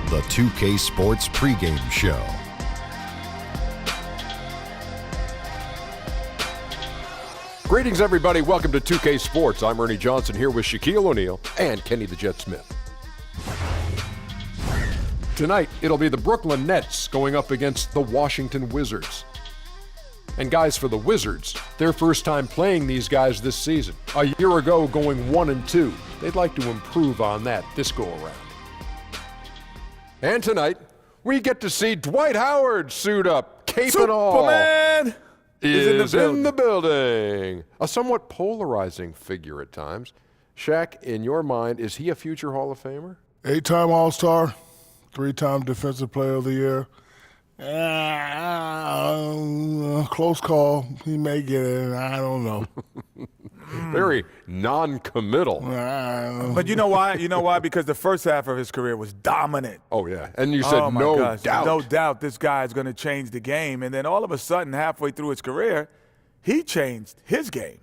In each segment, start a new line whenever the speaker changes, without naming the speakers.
the 2K Sports pregame show.
Greetings, everybody. Welcome to 2K Sports. I'm Ernie Johnson here with Shaquille O'Neal and Kenny the Jet Smith. Tonight, it'll be the Brooklyn Nets going up against the Washington Wizards. And guys, for the Wizards, their first time playing these guys this season. A year ago, going 1-2. They'd like to improve on that this go-around. And tonight, we get to see Dwight Howard suit up, cape and all.
Superman
is in the building. A somewhat polarizing figure at times. Shaq, in your mind, is he a future Hall of Famer?
8-time All-Star, 3-time Defensive Player of the Year. Close call. He may get it. I don't know.
Very non-committal.
But you know why? You know why? Because the first half of his career was dominant.
Oh, yeah. And you said no doubt.
No doubt this guy is going to change the game. And then all of a sudden, halfway through his career, he changed his game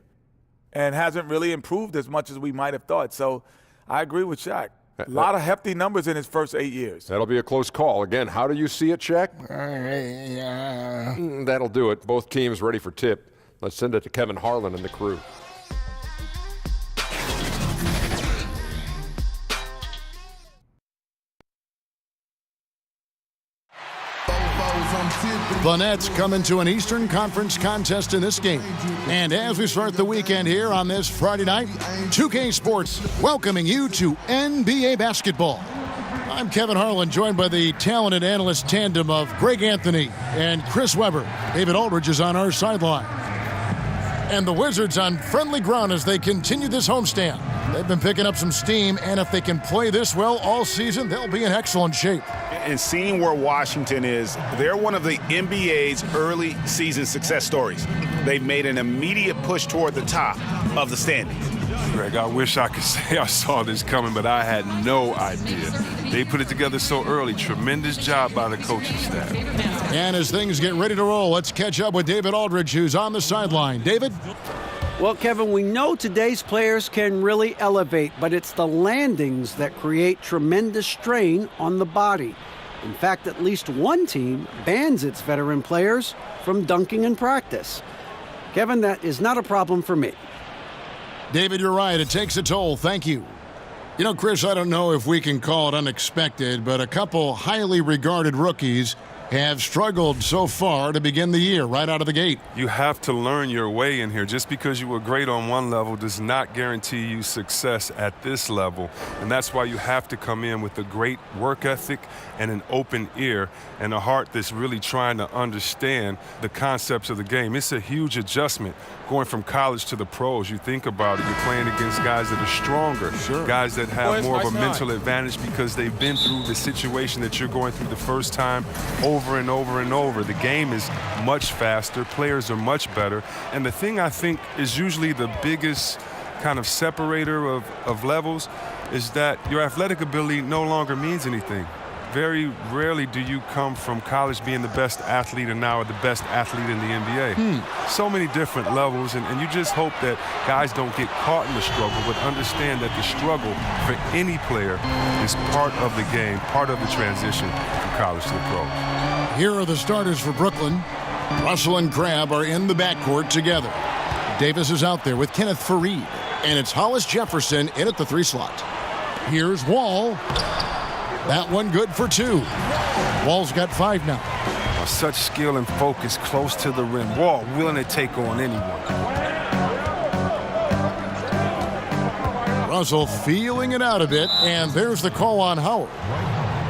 and hasn't really improved as much as we might have thought. So I agree with Shaq. A lot of hefty numbers in his first 8 years.
That'll be a close call. Again, how do you see it, Shaq? That'll do it. Both teams ready for tip. Let's send it to Kevin Harlan and the crew.
The Nets come into an Eastern Conference contest in this game. And as we start the weekend here on this Friday night, 2K Sports welcoming you to NBA basketball. I'm Kevin Harlan, joined by the talented analyst tandem of Greg Anthony and Chris Webber. David Aldridge is on our sideline. And the Wizards on friendly ground as they continue this homestand. They've been picking up some steam, and if they can play this well all season, they'll be in excellent shape.
And seeing where Washington is, they're one of the NBA's early season success stories. They've made an immediate push toward the top of the standings.
Greg, I wish I could say I saw this coming, but I had no idea. They put it together so early. Tremendous job by the coaching staff.
And as things get ready to roll, let's catch up with David Aldridge, who's on the sideline. David?
Well, Kevin, we know today's players can really elevate, but it's the landings that create tremendous strain on the body. In fact, at least one team bans its veteran players from dunking in practice. Kevin, that is not a problem for me.
David, you're right. It takes a toll. Thank you. You know, Chris, I don't know if we can call it unexpected, but a couple highly regarded rookies have struggled so far to begin the year right out of the gate.
You have to learn your way in here. Just because you were great on one level does not guarantee you success at this level. And that's why you have to come in with a great work ethic and an open ear and a heart that's really trying to understand the concepts of the game. It's a huge adjustment going from college to the pros. You think about it, you're playing against guys that are stronger, guys that have more of a mental advantage because they've been through the situation that you're going through the first time over and over and over. The game is much faster, players are much better, and the thing I think is usually the biggest kind of separator of levels is that your athletic ability no longer means anything. Very rarely do you come from college being the best athlete and now the best athlete in the NBA. So many different levels, and you just hope that guys don't get caught in the struggle, but understand that the struggle for any player is part of the game, part of the transition from college to the pros.
Here are the starters for Brooklyn. Russell and Crabbe are in the backcourt together. Davis is out there with Kenneth Faried, and it's Hollis Jefferson in at the 3 slot. Here's Wall. That one good for 2. Wall's got 5 now.
Such skill and focus close to the rim. Wall willing to take on anyone.
Russell feeling it out a bit, and there's the call on Howard.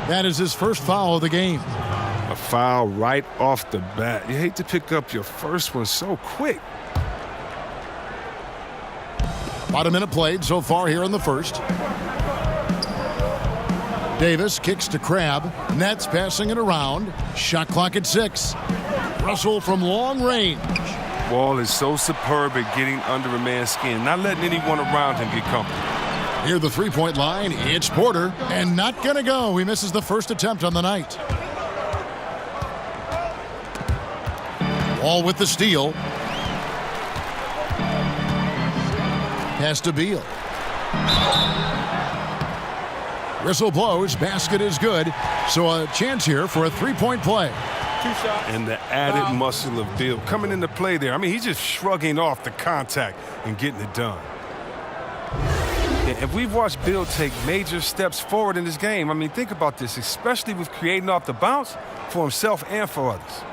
That is his first foul of the game.
A foul right off the bat. You hate to pick up your first one so quick.
About a minute played so far here in the first. Davis kicks to Crabbe. Nets passing it around. Shot clock at 6. Russell from long range.
Wall is so superb at getting under a man's skin, not letting anyone around him get comfortable.
Near the three-point line, it's Porter, and not gonna go. He misses the first attempt on the night. Wall with the steal. Pass to Beal. Whistle blows, basket is good, so a chance here for a three-point play.
And the added muscle of Beal coming into play there. I mean, he's just shrugging off the contact and getting it done. And we've watched Beal take major steps forward in this game. I mean, think about this, especially with creating off the bounce for himself and for others.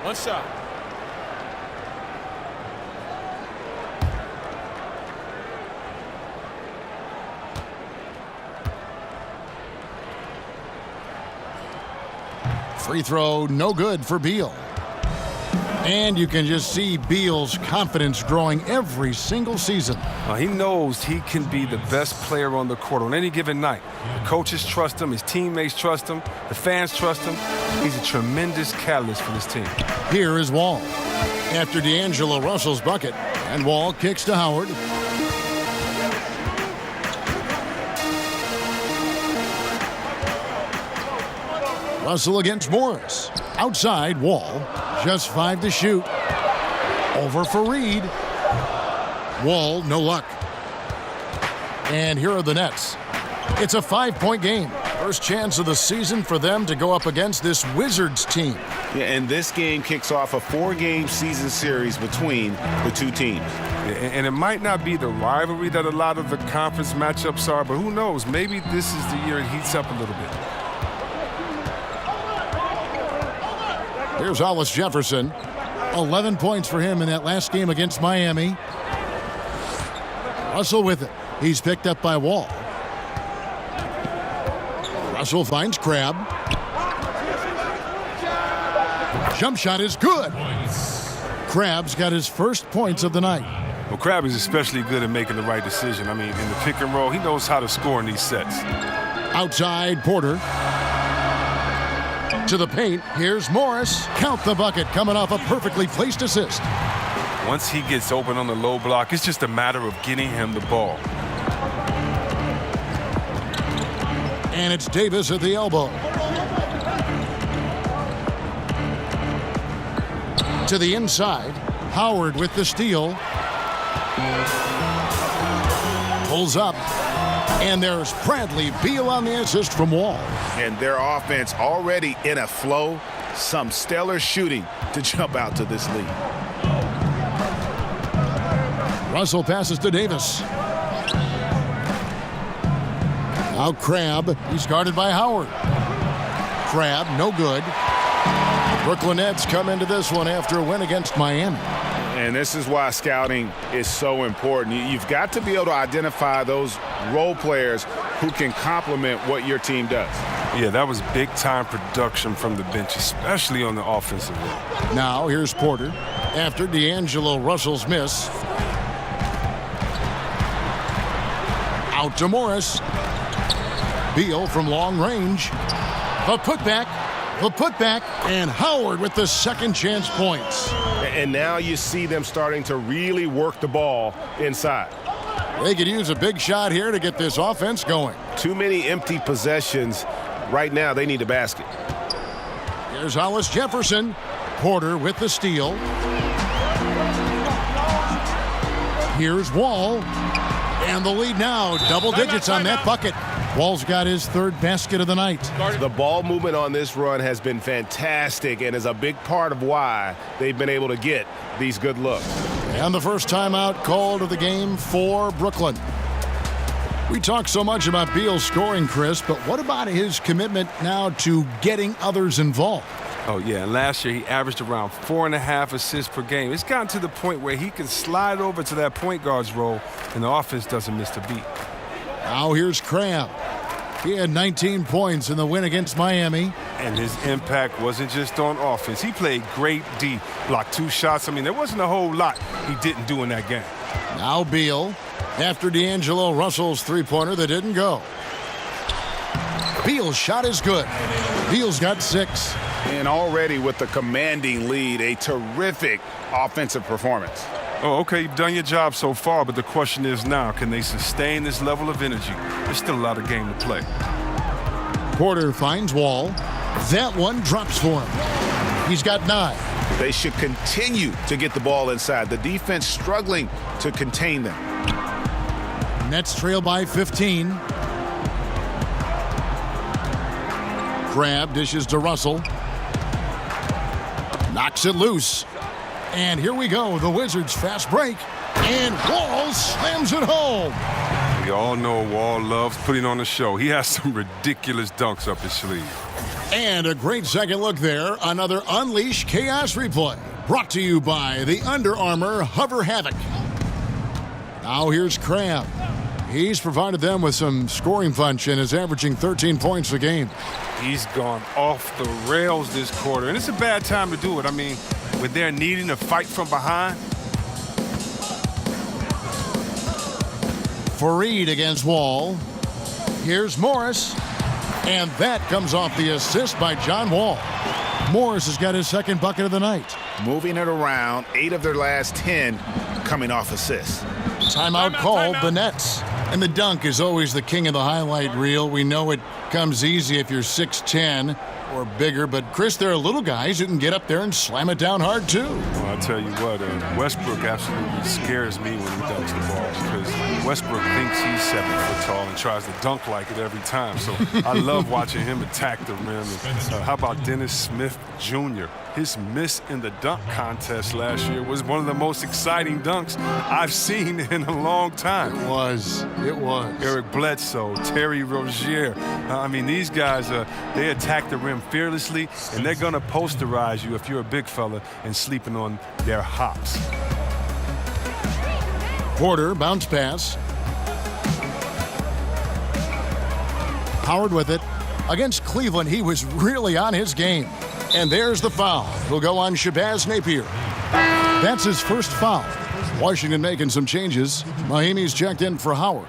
One shot.
Free throw, no good for Beal. And you can just see Beal's confidence growing every single season.
He knows he can be the best player on the court on any given night. The coaches trust him, his teammates trust him, the fans trust him. He's a tremendous catalyst for this team.
Here is Wall. After D'Angelo Russell's bucket, and Wall kicks to Howard. Russell against Morris. Outside, Wall. Just 5 to shoot. Over for Reed. Wall, no luck. And here are the Nets. It's a 5-point game. First chance of the season for them to go up against this Wizards team.
Yeah, and this game kicks off a 4-game season series between the two teams.
And it might not be the rivalry that a lot of the conference matchups are, but who knows? Maybe this is the year it heats up a little bit.
Here's Hollis Jefferson. 11 points for him in that last game against Miami. Russell with it. He's picked up by Wall. Russell finds Crabbe. Jump shot is good. Crabbe's got his first points of the night.
Well, Crabbe is especially good at making the right decision. I mean, in the pick and roll, he knows how to score in these sets.
Outside, Porter. To the paint, here's Morris. Count the bucket, coming off a perfectly placed assist.
Once he gets open on the low block, it's just a matter of getting him the ball.
And it's Davis at the elbow. To the inside, Howard with the steal. Pulls up. And there's Bradley Beal on the assist from Wall.
And their offense already in a flow. Some stellar shooting to jump out to this lead.
Russell passes to Davis. Now Crabbe. He's guarded by Howard. Crabbe, no good. Brooklyn Nets come into this one after a win against Miami.
And this is why scouting is so important. You've got to be able to identify those role players who can complement what your team does.
Yeah, that was big-time production from the bench, especially on the offensive end.
Now here's Porter. After D'Angelo Russell's miss. Out to Morris. Beal from long range. The putback. The putback. And Howard with the second chance points.
And now you see them starting to really work the ball inside.
They could use a big shot here to get this offense going.
Too many empty possessions. Right now, they need a basket.
Here's Hollis Jefferson. Porter with the steal. Here's Wall. And the lead now, double digits on that bucket. Wall's got his third basket of the night.
The ball movement on this run has been fantastic and is a big part of why they've been able to get these good looks.
And the first timeout called of the game for Brooklyn. We talk so much about Beal's scoring, Chris, but what about his commitment now to getting others involved?
Oh, yeah, and last year he averaged around 4.5 assists per game. It's gotten to the point where he can slide over to that point guard's role, and the offense doesn't miss a beat.
Now here's Crabbe. He had 19 points in the win against Miami.
And his impact wasn't just on offense. He played great D, blocked 2 shots. I mean, there wasn't a whole lot he didn't do in that game.
Now Beal, after D'Angelo Russell's three-pointer that didn't go. Beal's shot is good. Beal's got 6.
And already with the commanding lead, a terrific offensive performance.
Oh, okay, you've done your job so far, but the question is now, can they sustain this level of energy? There's still a lot of game to play.
Porter finds Wall. That one drops for him. He's got 9.
They should continue to get the ball inside. The defense struggling to contain them.
Nets trail by 15. Crab dishes to Russell. Knocks it loose. And here we go. The Wizards fast break. And Wall slams it home.
We all know Wall loves putting on a show. He has some ridiculous dunks up his sleeve.
And a great second look there. Another Unleash Chaos replay. Brought to you by the Under Armour Hover Havoc. Now here's Crab. He's provided them with some scoring punch and is averaging 13 points a game.
He's gone off the rails this quarter, and it's a bad time to do it. I mean, when they're needing to fight from behind.
Fareed against Wall. Here's Morris. And that comes off the assist by John Wall. Morris has got his second bucket of the night.
Moving it around, 8 of their last 10 coming off assists.
Timeout called the Nets. And the dunk is always the king of the highlight reel. We know it comes easy if you're 6'10" or bigger, but Chris, there are little guys who can get up there and slam it down hard too.
Well, I'll tell you what, Westbrook absolutely scares me when he dunks the ball because Westbrook thinks he's 7 foot tall and tries to dunk like it every time. So I love watching him attack the rim. And, how about Dennis Smith Jr.? His miss in the dunk contest last year was one of the most exciting dunks I've seen in a long time.
It was.
Eric Bledsoe, Terry Rozier. I mean, these guys, they attack the rim fearlessly, and they're going to posterize you if you're a big fella and sleeping on their hops.
Porter, bounce pass. Howard with it. Against Cleveland, he was really on his game. And there's the foul. It'll go on Shabazz Napier. That's his first foul. Washington making some changes. Mahimi's checked in for Howard.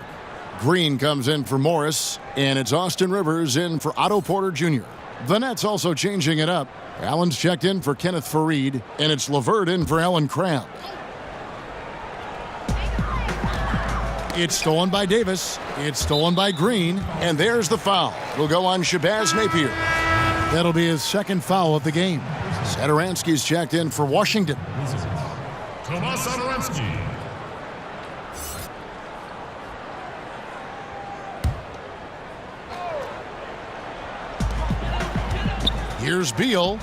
Green comes in for Morris. And it's Austin Rivers in for Otto Porter Jr. The Nets also changing it up. Allen's checked in for Kenneth Fareed. And it's LeVert in for Allen Crabbe. It's stolen by Davis. It's stolen by Green. And there's the foul. It'll go on Shabazz Napier. That'll be his second foul of the game. Satoransky's checked in for Washington.
Tomas Satoransky.
Here's Beal.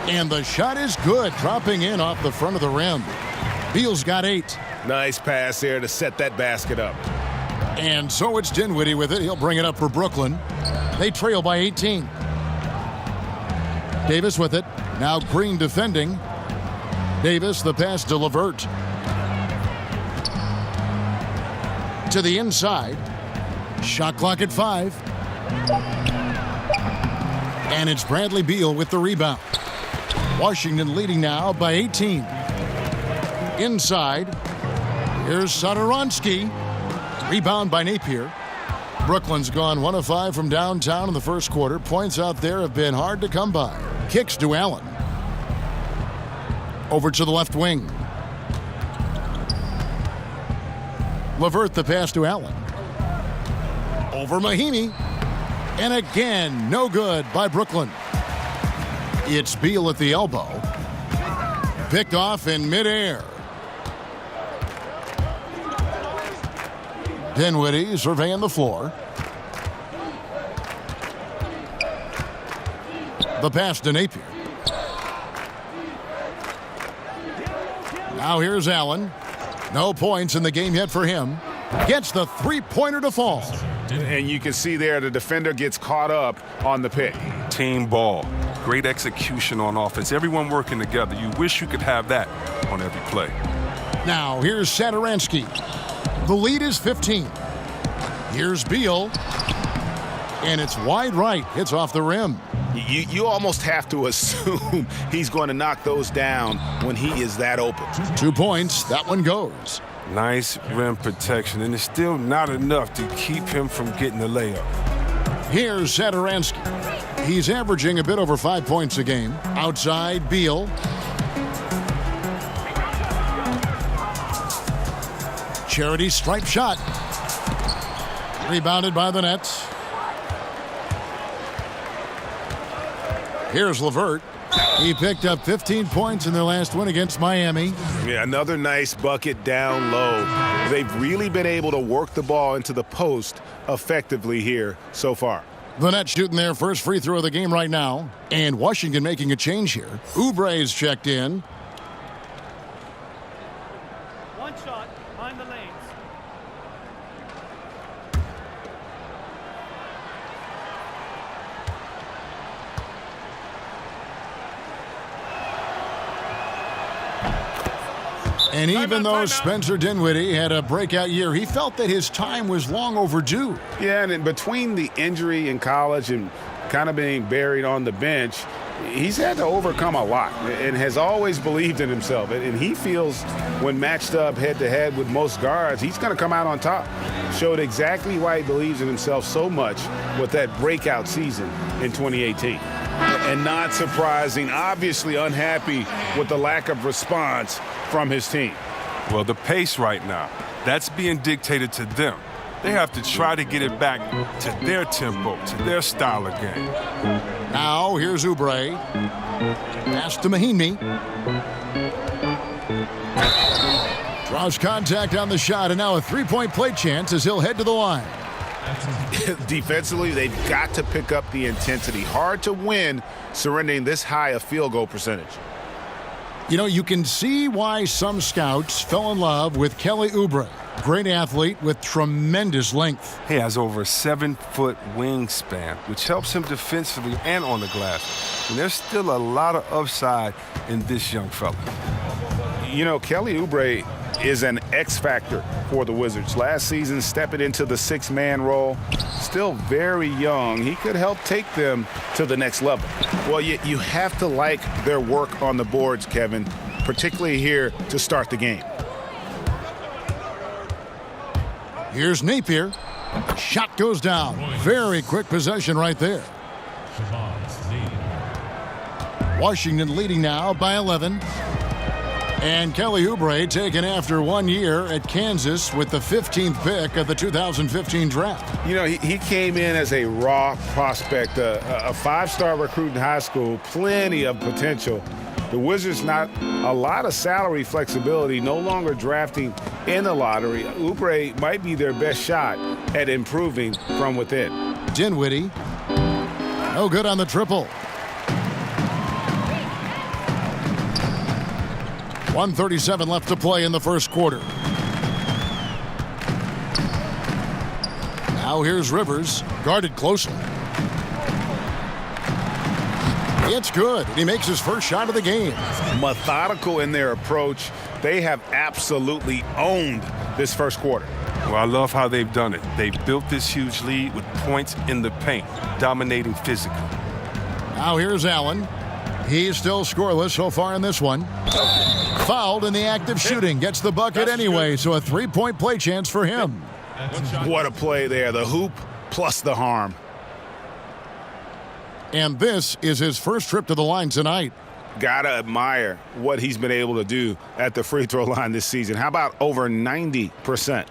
And the shot is good, dropping in off the front of the rim. Beal's got 8.
Nice pass there to set that basket up.
And so it's Dinwiddie with it. He'll bring it up for Brooklyn. They trail by 18. Davis with it. Now Green defending. Davis, the pass to LeVert. To the inside. Shot clock at 5. And it's Bradley Beal with the rebound. Washington leading now by 18. Inside. Here's Satoransky. Rebound by Napier. Brooklyn's gone 1 of 5 from downtown in the first quarter. Points out there have been hard to come by. Kicks to Allen. Over to the left wing. LeVert the pass to Allen. Over Mahimi. And again, no good by Brooklyn. It's Beal at the elbow. Picked off in midair. Dinwiddie surveying the floor. The pass to Napier. Now here's Allen. No points in the game yet for him. Gets the three-pointer to fall.
And you can see there the defender gets caught up on the pick.
Team ball. Great execution on offense. Everyone working together. You wish you could have that on every play.
Now here's Satoransky. The lead is 15. Here's Beal. And it's wide right. Hits off the rim.
You almost have to assume he's going to knock those down when he is that open.
2 points. That one goes.
Nice rim protection, and it's still not enough to keep him from getting the layup.
Here's Satoransky. He's averaging a bit over 5 points a game. Outside, Beal. Charity stripe shot. Rebounded by the Nets. Here's LeVert. He picked up 15 points in their last win against Miami.
Yeah, another nice bucket down low. They've really been able to work the ball into the post effectively here so far.
The Nets shooting their first free throw of the game right now. And Washington making a change here. Oubre's checked in.
One shot, behind the lanes.
And even though Spencer Dinwiddie had a breakout year, he felt that his time was long overdue.
Yeah, and in between the injury in college and kind of being buried on the bench, he's had to overcome a lot and has always believed in himself. And he feels when matched up head-to-head with most guards, he's going to come out on top. Showed exactly why he believes in himself so much with that breakout season in 2018. And not surprising, obviously unhappy with the lack of response from his team.
Well, the pace right now, that's being dictated to them. They have to try to get it back to their tempo, to their style of game.
Now, here's Oubre. Pass to Mahinmi. Draws contact on the shot, and now a three-point play chance as he'll head to the line.
Defensively, they've got to pick up the intensity. Hard to win surrendering this high a field goal percentage.
You know, you can see why some scouts fell in love with Kelly Oubre. Great athlete with tremendous length.
He has over a 7-foot wingspan, which helps him defensively and on the glass. And there's still a lot of upside in this young fella.
You know, Kelly Oubre is an X factor for the Wizards. Last season, stepping into the six-man role. Still very young. He could help take them to the next level. Well, you have to like their work on the boards, Kevin, particularly here to start the game.
Here's Napier. Shot goes down. Very quick possession right there. Washington leading now by 11. And Kelly Oubre taken after 1 year at Kansas with the 15th pick of the 2015 draft.
You know, he came in as a raw prospect, a five-star recruit in high school, plenty of potential. The Wizards not a lot of salary flexibility, no longer drafting in the lottery. Oubre might be their best shot at improving from within.
Dinwiddie, no good on the triple. 1:37 left to play in the first quarter. Now here's Rivers, guarded closely. It's good. He makes his first shot of the game.
Methodical in their approach. They have absolutely owned this first quarter.
Well, I love how they've done it. They've built this huge lead with points in the paint, dominating physically.
Now here's Allen. He's still scoreless so far in this one. Fouled in the act of shooting. Gets the bucket anyway, so a three-point play chance for him.
What a play there. The hoop plus the harm.
And this is his first trip to the line tonight.
Gotta admire what he's been able to do at the free throw line this season. How about over 90%?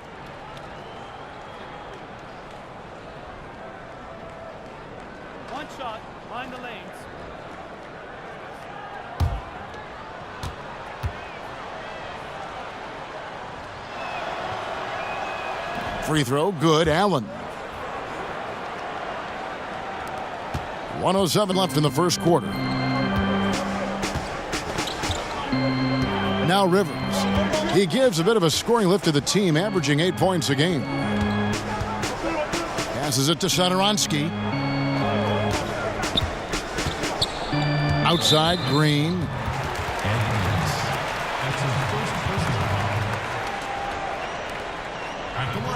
One shot, behind the lanes.
Free throw, good. Allen. 1:07 left in the first quarter. Now Rivers. He gives a bit of a scoring lift to the team, averaging 8 points a game. Passes it to Satoransky. Outside, Green.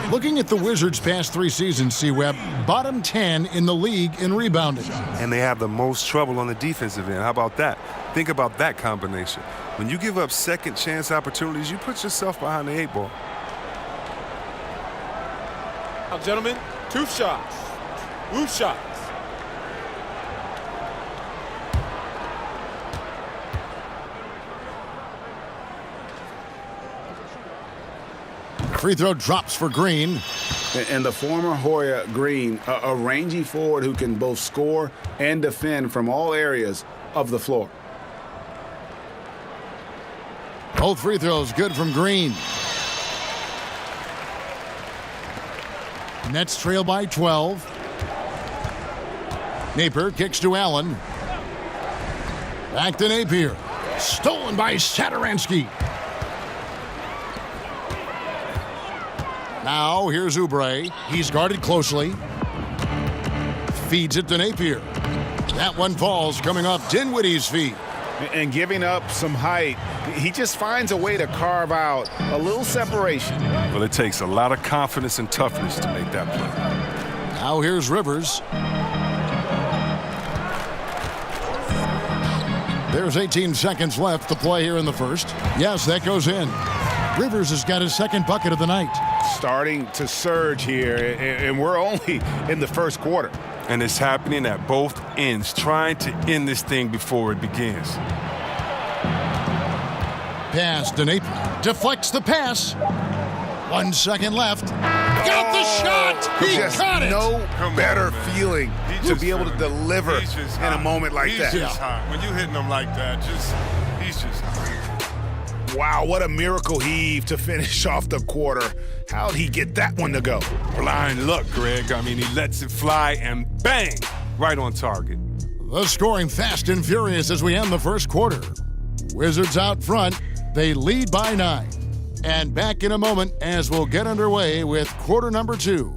Looking at the Wizards' past 3 seasons, C-Web, bottom 10 in the league in rebounding.
And they have the most trouble on the defensive end. How about that? Think about that combination. When you give up second chance opportunities, you put yourself behind the 8 ball.
Now, gentlemen, 2 shots. 2 shots.
Free throw drops for Green.
And the former Hoya Green, a rangy forward who can both score and defend from all areas of the floor.
Both free throws good from Green. Nets trail by 12. Napier kicks to Allen. Back to Napier. Stolen by Satoransky. Now here's Oubre. He's guarded closely. Feeds it to Napier. That one falls coming off Dinwiddie's feet.
And giving up some height, he just finds a way to carve out a little separation.
Well, it takes a lot of confidence and toughness to make that play.
Now here's Rivers. There's 18 seconds left to play here in the first. Yes, that goes in. Rivers has got his second bucket of the night.
Starting to surge here, and we're only in the first quarter.
And it's happening at both ends, trying to end this thing before it begins.
Pass to Napier. Deflects the pass. 1 second left. Got the shot! He
Just
got it!
no better feeling to be able to deliver in a moment like that.
He's just hot. When you hitting him like that, he's just hot.
Wow, what a miracle heave to finish off the quarter. How'd he get that one to go?
Blind luck, Greg. I mean, he lets it fly and bang, right on target.
The scoring fast and furious as we end the first quarter. Wizards out front. They lead by 9. And back in a moment as we'll get underway with quarter number 2.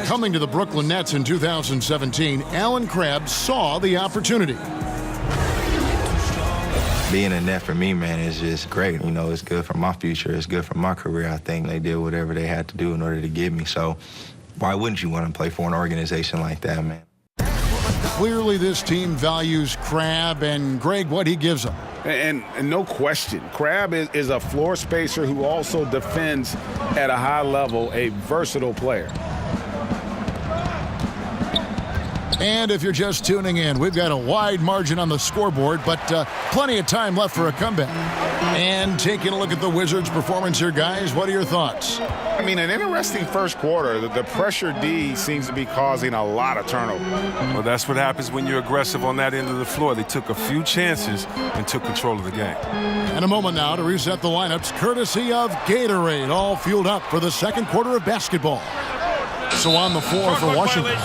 Coming to the Brooklyn Nets in 2017, Alan Crabb saw the opportunity.
Being a Net for me, man, is just great. You know, it's good for my future. It's good for my career. I think they did whatever they had to do in order to get me. So why wouldn't you want to play for an organization like that, man?
Clearly, this team values Crabb and Greg, what he gives them.
And no question, Crabb is a floor spacer who also defends at a high level, a versatile player.
And if you're just tuning in, we've got a wide margin on the scoreboard, but plenty of time left for a comeback. And taking a look at the Wizards' performance here, guys, what are your thoughts?
I mean, an interesting first quarter. The pressure D seems to be causing a lot of turnover.
Well, that's what happens when you're aggressive on that end of the floor. They took a few chances and took control of the game.
And a moment now to reset the lineups, courtesy of Gatorade, all fueled up for the second quarter of basketball. So on the floor for Washington,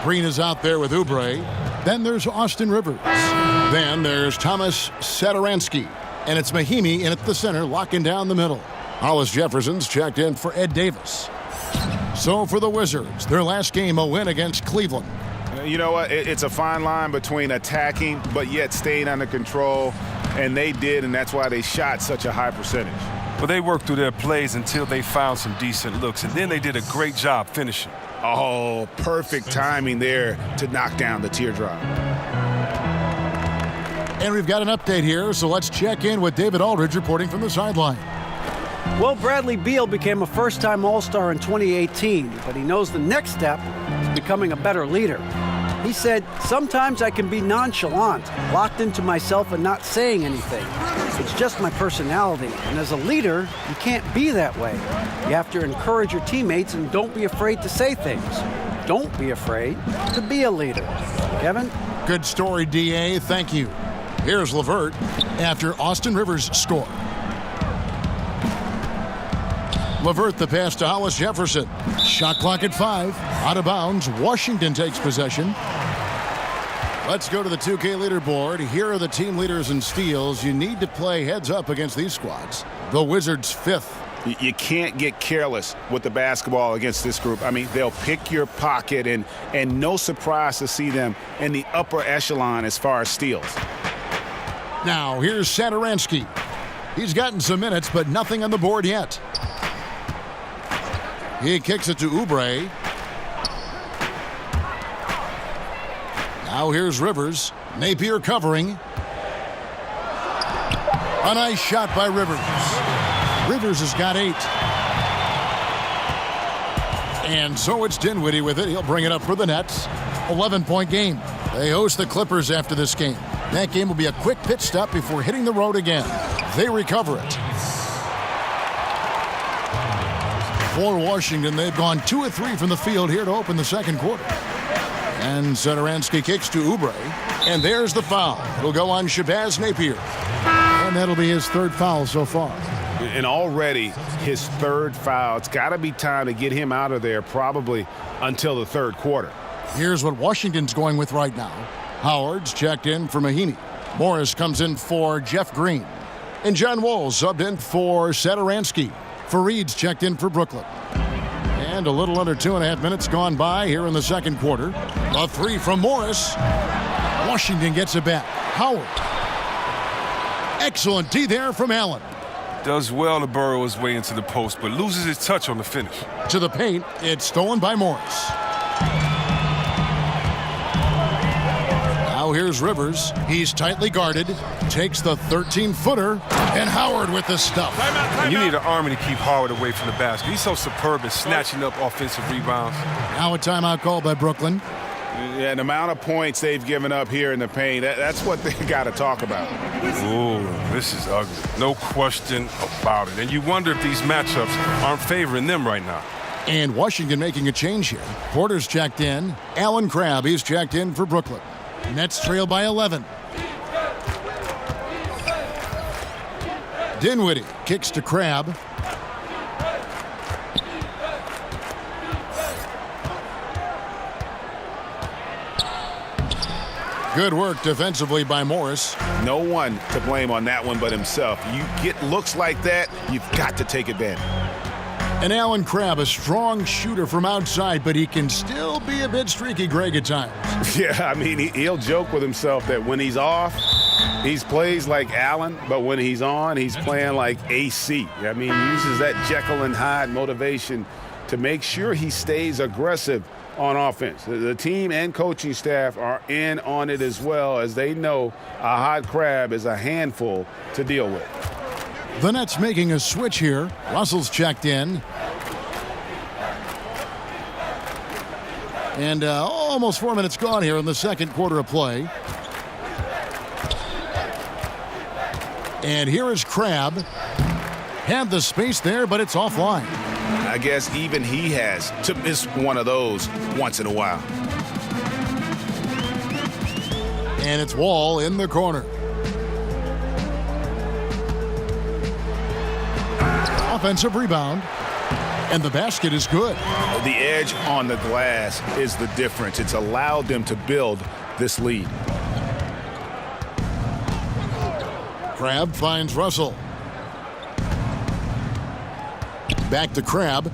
Green is out there with Oubre. Then there's Austin Rivers. Then there's Thomas Satoransky. And it's Mahimi in at the center, locking down the middle. Hollis Jefferson's checked in for Ed Davis. So for the Wizards, their last game, a win against Cleveland.
You know what? It's a fine line between attacking but yet staying under control. And they did, and that's why they shot such a high percentage.
Well, they worked through their plays until they found some decent looks, and then they did a great job finishing.
Oh, perfect timing there to knock down the teardrop.
And we've got an update here, so let's check in with David Aldridge reporting from the sideline.
Well, Bradley Beal became a first-time All-Star in 2018, but he knows the next step is becoming a better leader. He said, "Sometimes I can be nonchalant, locked into myself and not saying anything. It's just my personality, and as a leader, you can't be that way. You have to encourage your teammates and don't be afraid to say things. Don't be afraid to be a leader." Kevin?
Good story, D.A. Thank you. Here's LeVert after Austin Rivers scored. LeVert the pass to Hollis Jefferson. Shot clock at 5. Out of bounds. Washington takes possession. Let's go to the 2K leaderboard. Here are the team leaders in steals. You need to play heads up against these squads. The Wizards 5th.
You can't get careless with the basketball against this group. I mean, they'll pick your pocket, and no surprise to see them in the upper echelon as far as steals.
Now, here's Satoransky. He's gotten some minutes, but nothing on the board yet. He kicks it to Oubre. Now here's Rivers. Napier covering. A nice shot by Rivers. Rivers has got 8. And so it's Dinwiddie with it. He'll bring it up for the Nets. 11-point game. They host the Clippers after this game. That game will be a quick pit stop before hitting the road again. They recover it. For Washington, they've gone 2 of 3 from the field here to open the second quarter. And Satoransky kicks to Oubre. And there's the foul. It'll go on Shabazz Napier. And that'll be his 3rd foul so far.
And already his 3rd foul. It's got to be time to get him out of there probably until the 3rd quarter.
Here's what Washington's going with right now. Howard's checked in for Mahinmi. Morris comes in for Jeff Green. And John Wall subbed in for Satoransky. Fareed's checked in for Brooklyn. And a little under 2.5 minutes gone by here in the second quarter. A 3 from Morris. Washington gets it back. Howard. Excellent D there from Allen.
Does well to burrow his way into the post, but loses his touch on the finish.
To the paint, it's stolen by Morris. Now here's Rivers. He's tightly guarded. Takes the 13-footer. And Howard with the stuff.
You need an army to keep Howard away from the basket. He's so superb at snatching up offensive rebounds.
Now a timeout called by Brooklyn.
Yeah, the amount of points they've given up here in the paint, that's what they got to talk about.
Ooh, this is ugly. No question about it. And you wonder if these matchups aren't favoring them right now.
And Washington making a change here. Porter's checked in. Alan Crabb, he's checked in for Brooklyn. Nets trail by 11. Dinwiddie kicks to Crabb. Good work defensively by Morris.
No one to blame on that one but himself. You get looks like that, you've got to take advantage.
And Alan Crabb, a strong shooter from outside, but he can still be a bit streaky, Greg, at times.
Yeah, I mean, he'll joke with himself that when he's off, he plays like Allen, but when he's on, he's playing like AC. I mean, he uses that Jekyll and Hyde motivation to make sure he stays aggressive on offense. The team and coaching staff are in on it as well, as they know a hot Crab is a handful to deal with.
The Nets making a switch here. Russell's checked in. And almost 4 minutes gone here in the second quarter of play. And here is Crabb. Had the space there, but it's offline.
I guess even he has to miss one of those once in a while.
And it's Wall in the corner. Offensive rebound. And the basket is good.
The edge on the glass is the difference. It's allowed them to build this lead.
Crabb finds Russell. Back to Crabb.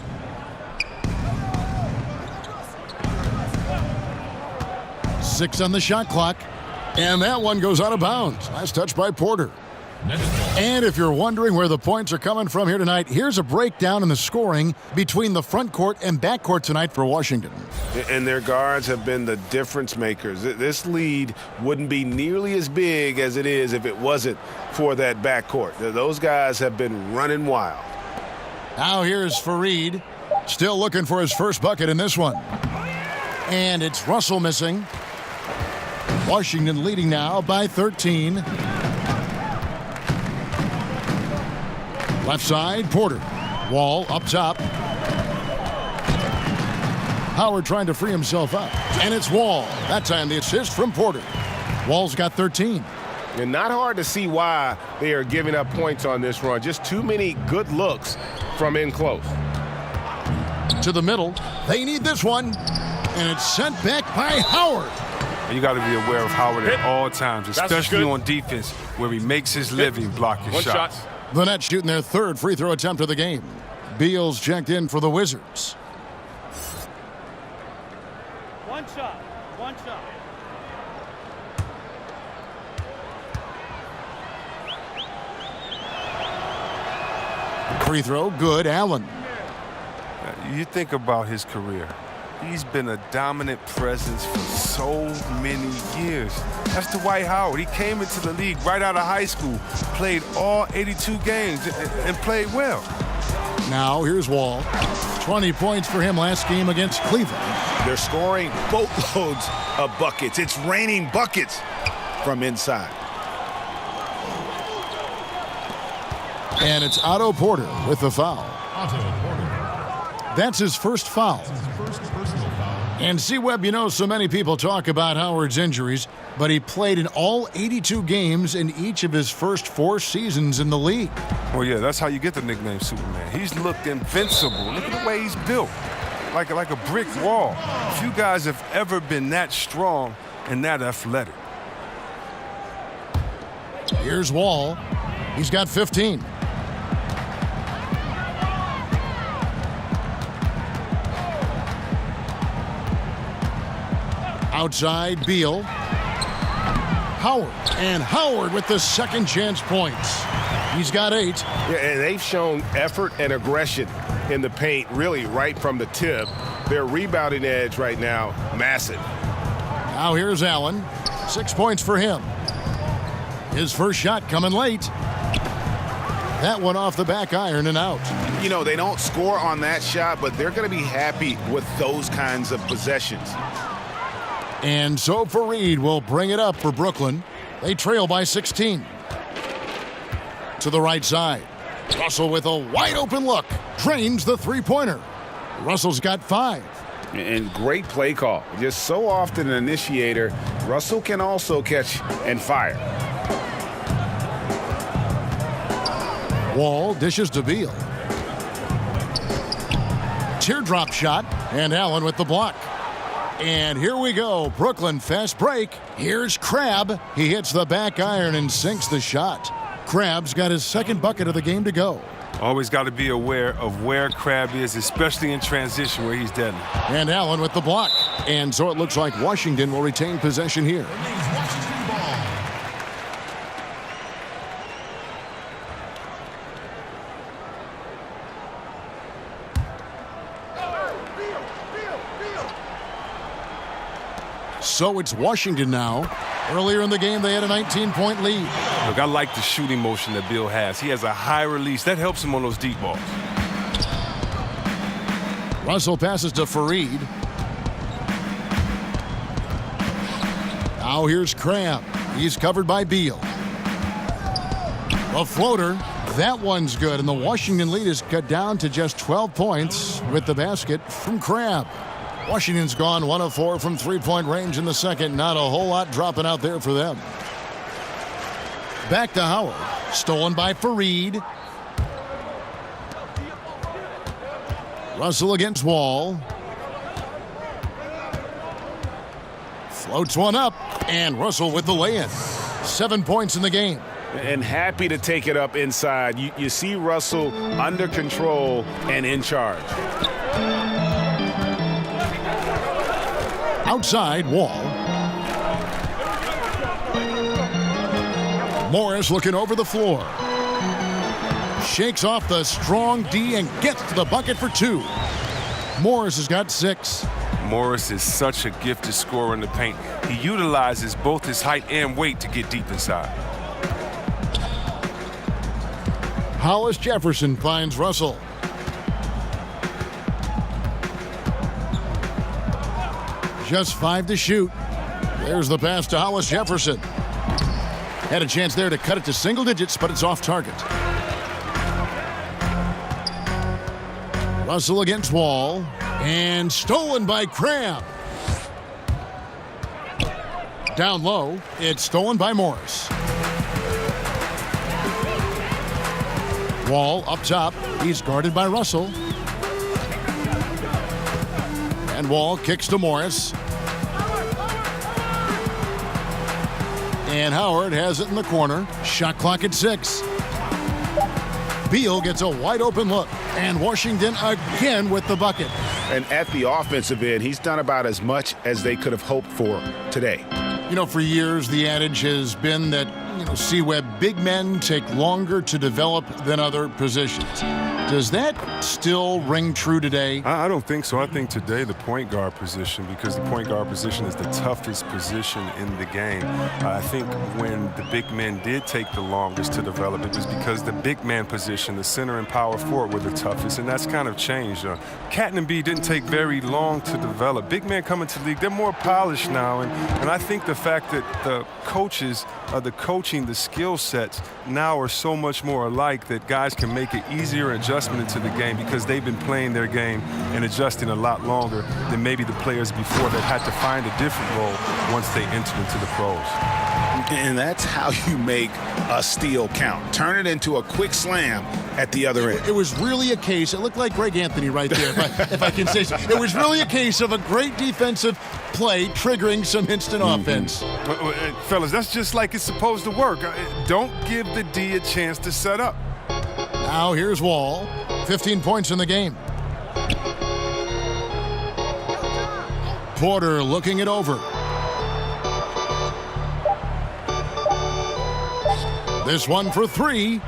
Six on the shot clock. And that one goes out of bounds. Nice touch by Porter. And if you're wondering where the points are coming from here tonight, here's a breakdown in the scoring between the front court and back court tonight for Washington.
And their guards have been the difference makers. This lead wouldn't be nearly as big as it is if it wasn't for that back court. Those guys have been running wild.
Now here's Fareed, still looking for his first bucket in this one. And it's Russell missing. Washington leading now by 13. Left side, Porter. Wall up top. Howard trying to free himself up. And it's Wall. That time the assist from Porter. Wall's got 13.
And not hard to see why they are giving up points on this run. Just too many good looks from in close.
To the middle. They need this one. And it's sent back by Howard.
And you got to be aware of Howard at all times, especially on defense, where he makes his living blocking shots.
The Nets shooting their third free throw attempt of the game. Beal's checked in for the Wizards.
One shot.
Free throw, good. Allen.
You think about his career. He's been a dominant presence for so many years. That's Dwight Howard. He came into the league right out of high school, played all 82 games, and played well.
Now here's Wall. 20 points for him last game against Cleveland.
They're scoring boatloads of buckets. It's raining buckets from inside.
And it's Otto Porter with the foul.
Otto Porter.
That's his first foul.
This is his first personal foul.
And C-Webb, you know, so many people talk about Howard's injuries, but he played in all 82 games in each of his first 4 seasons in the league.
Well, yeah, that's how you get the nickname Superman. He's looked invincible. Look at the way he's built, like a brick wall. Few guys have ever been that strong and that athletic.
Here's Wall. He's got 15. Outside, Beal. Howard. And Howard with the second chance points. He's got 8.
Yeah, and they've shown effort and aggression in the paint, really right from the tip. Their rebounding edge right now, massive.
Now here's Allen. 6 points for him. His first shot coming late. That one off the back iron and out.
You know, they don't score on that shot, but they're going to be happy with those kinds of possessions.
And so Fareed will bring it up for Brooklyn. They trail by 16. To the right side. Russell with a wide open look. Drains the three-pointer. Russell's got 5.
And great play call. Just so often an initiator. Russell can also catch and fire.
Wall dishes to Beal. Teardrop shot. And Allen with the block. And here we go. Brooklyn fast break. Here's Crabbe. He hits the back iron and sinks the shot. Crabbe's got his second bucket of the game to go.
Always got to be aware of where Crabbe is, especially in transition where he's deadly.
And Allen with the block. And so it looks like Washington will retain possession here.
Washington ball.
So it's Washington now. Earlier in the game, they had a 19-point lead.
Look, I like the shooting motion that Bill has. He has a high release. That helps him on those deep balls.
Russell passes to Fareed. Now here's Crabbe. He's covered by Beal. A floater. That one's good, and the Washington lead is cut down to just 12 points with the basket from Crabbe. Washington's gone 1 of 4 from three-point range in the second. Not a whole lot dropping out there for them. Back to Howard. Stolen by Fareed. Russell against Wall. Floats one up. And Russell with the lay-in. 7 points in the game.
And happy to take it up inside. You see Russell under control and in charge.
Outside, Wall. Morris looking over the floor. Shakes off the strong D and gets to the bucket for 2. Morris has got 6.
Morris is such a gifted scorer in the paint. He utilizes both his height and weight to get deep inside.
Hollis Jefferson finds Russell. Just 5 to shoot. There's the pass to Hollis Jefferson. Had a chance there to cut it to single digits, but it's off target. Russell against Wall. And stolen by Crabbe. Down low. It's stolen by Morris. Wall up top. He's guarded by Russell. And Wall kicks to Morris. And Howard has it in the corner. Shot clock at 6. Beal gets a wide open look. And Washington again with the bucket.
And at the offensive end, he's done about as much as they could have hoped for today.
You know, for years, the adage has been that, see where big men take longer to develop than other positions. Does that still ring true today?
I don't think so. I think today the point guard position, because the point guard position is the toughest position in the game. I think when the big men did take the longest to develop, it was because the big man position, the center and power forward, were the toughest, and that's kind of changed. Cat and B didn't take very long to develop. Big men coming to the league, they're more polished now, and I think the fact that the coaches, the coaching, the skill sets now are so much more alike that guys can make it easier adjustment into the game because they've been playing their game and adjusting a lot longer than maybe the players before that had to find a different role once they entered into the pros.
And that's how you make a steal count. Turn it into a quick slam at the other end.
It was really a case, it looked like Greg Anthony right there, if I can say so. It was really a case of a great defensive play triggering some instant offense.
Fellas, that's just like it's supposed to work. Don't give the D a chance to set up.
Now here's Wall, 15 points in the game. Porter looking it over. This one for three,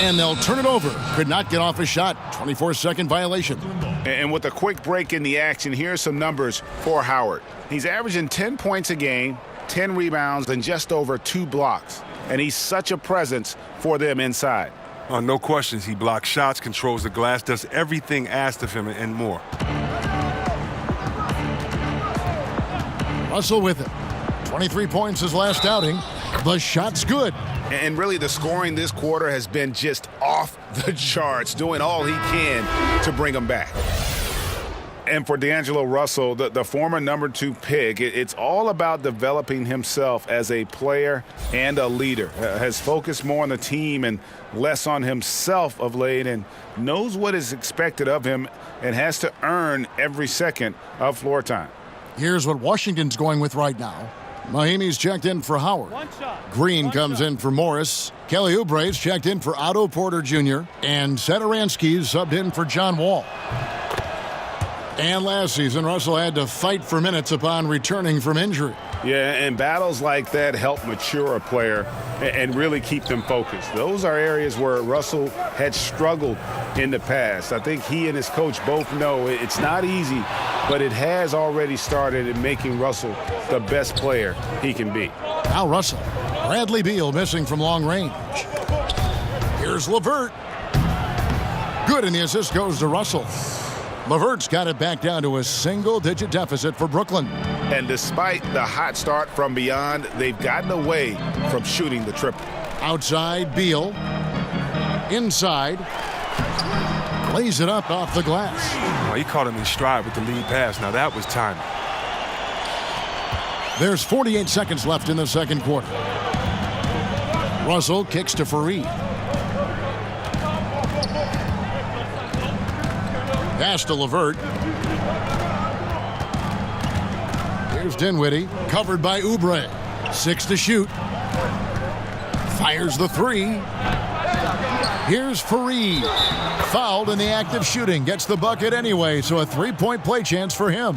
and they'll turn it over. Could not get off a shot. 24-second violation.
And with a quick break in the action, here's some numbers for Howard. He's averaging 10 points a game, 10 rebounds, and just over 2 blocks. And he's such a presence for them inside.
No questions. He blocks shots, controls the glass, does everything asked of him and more.
Russell with it. 23 points his last outing. The shot's good.
And really, the scoring this quarter has been just off the charts, doing all he can to bring them back. And for D'Angelo Russell, the former number 2 pick, it's all about developing himself as a player and a leader. Has focused more on the team and less on himself of late, and knows what is expected of him and has to earn every second of floor time.
Here's what Washington's going with right now. Mahimi's checked in for Howard. Green comes in for Morris. Kelly Oubre's checked in for Otto Porter Jr. And Satoransky's subbed in for John Wall. And last season, Russell had to fight for minutes upon returning from injury.
Yeah, and battles like that help mature a player and really keep them focused. Those are areas where Russell had struggled in the past. I think he and his coach both know it's not easy, but it has already started in making Russell the best player he can be.
Now Russell. Bradley Beal missing from long range. Here's LeVert. Good, and the assist goes to Russell. LeVert's got it back down to a single-digit deficit for Brooklyn.
And despite the hot start from beyond, they've gotten away from shooting the triple.
Outside, Beal. Inside. Lays it up off the glass.
Oh, he caught him in stride with the lead pass. Now that was timing.
There's 48 seconds left in the second quarter. Russell kicks to Fareed. Pass to LeVert. Here's Dinwiddie, covered by Oubre. 6 to shoot. Fires the 3. Here's Fareed. Fouled in the act of shooting. Gets the bucket anyway, so a 3-point play chance for him.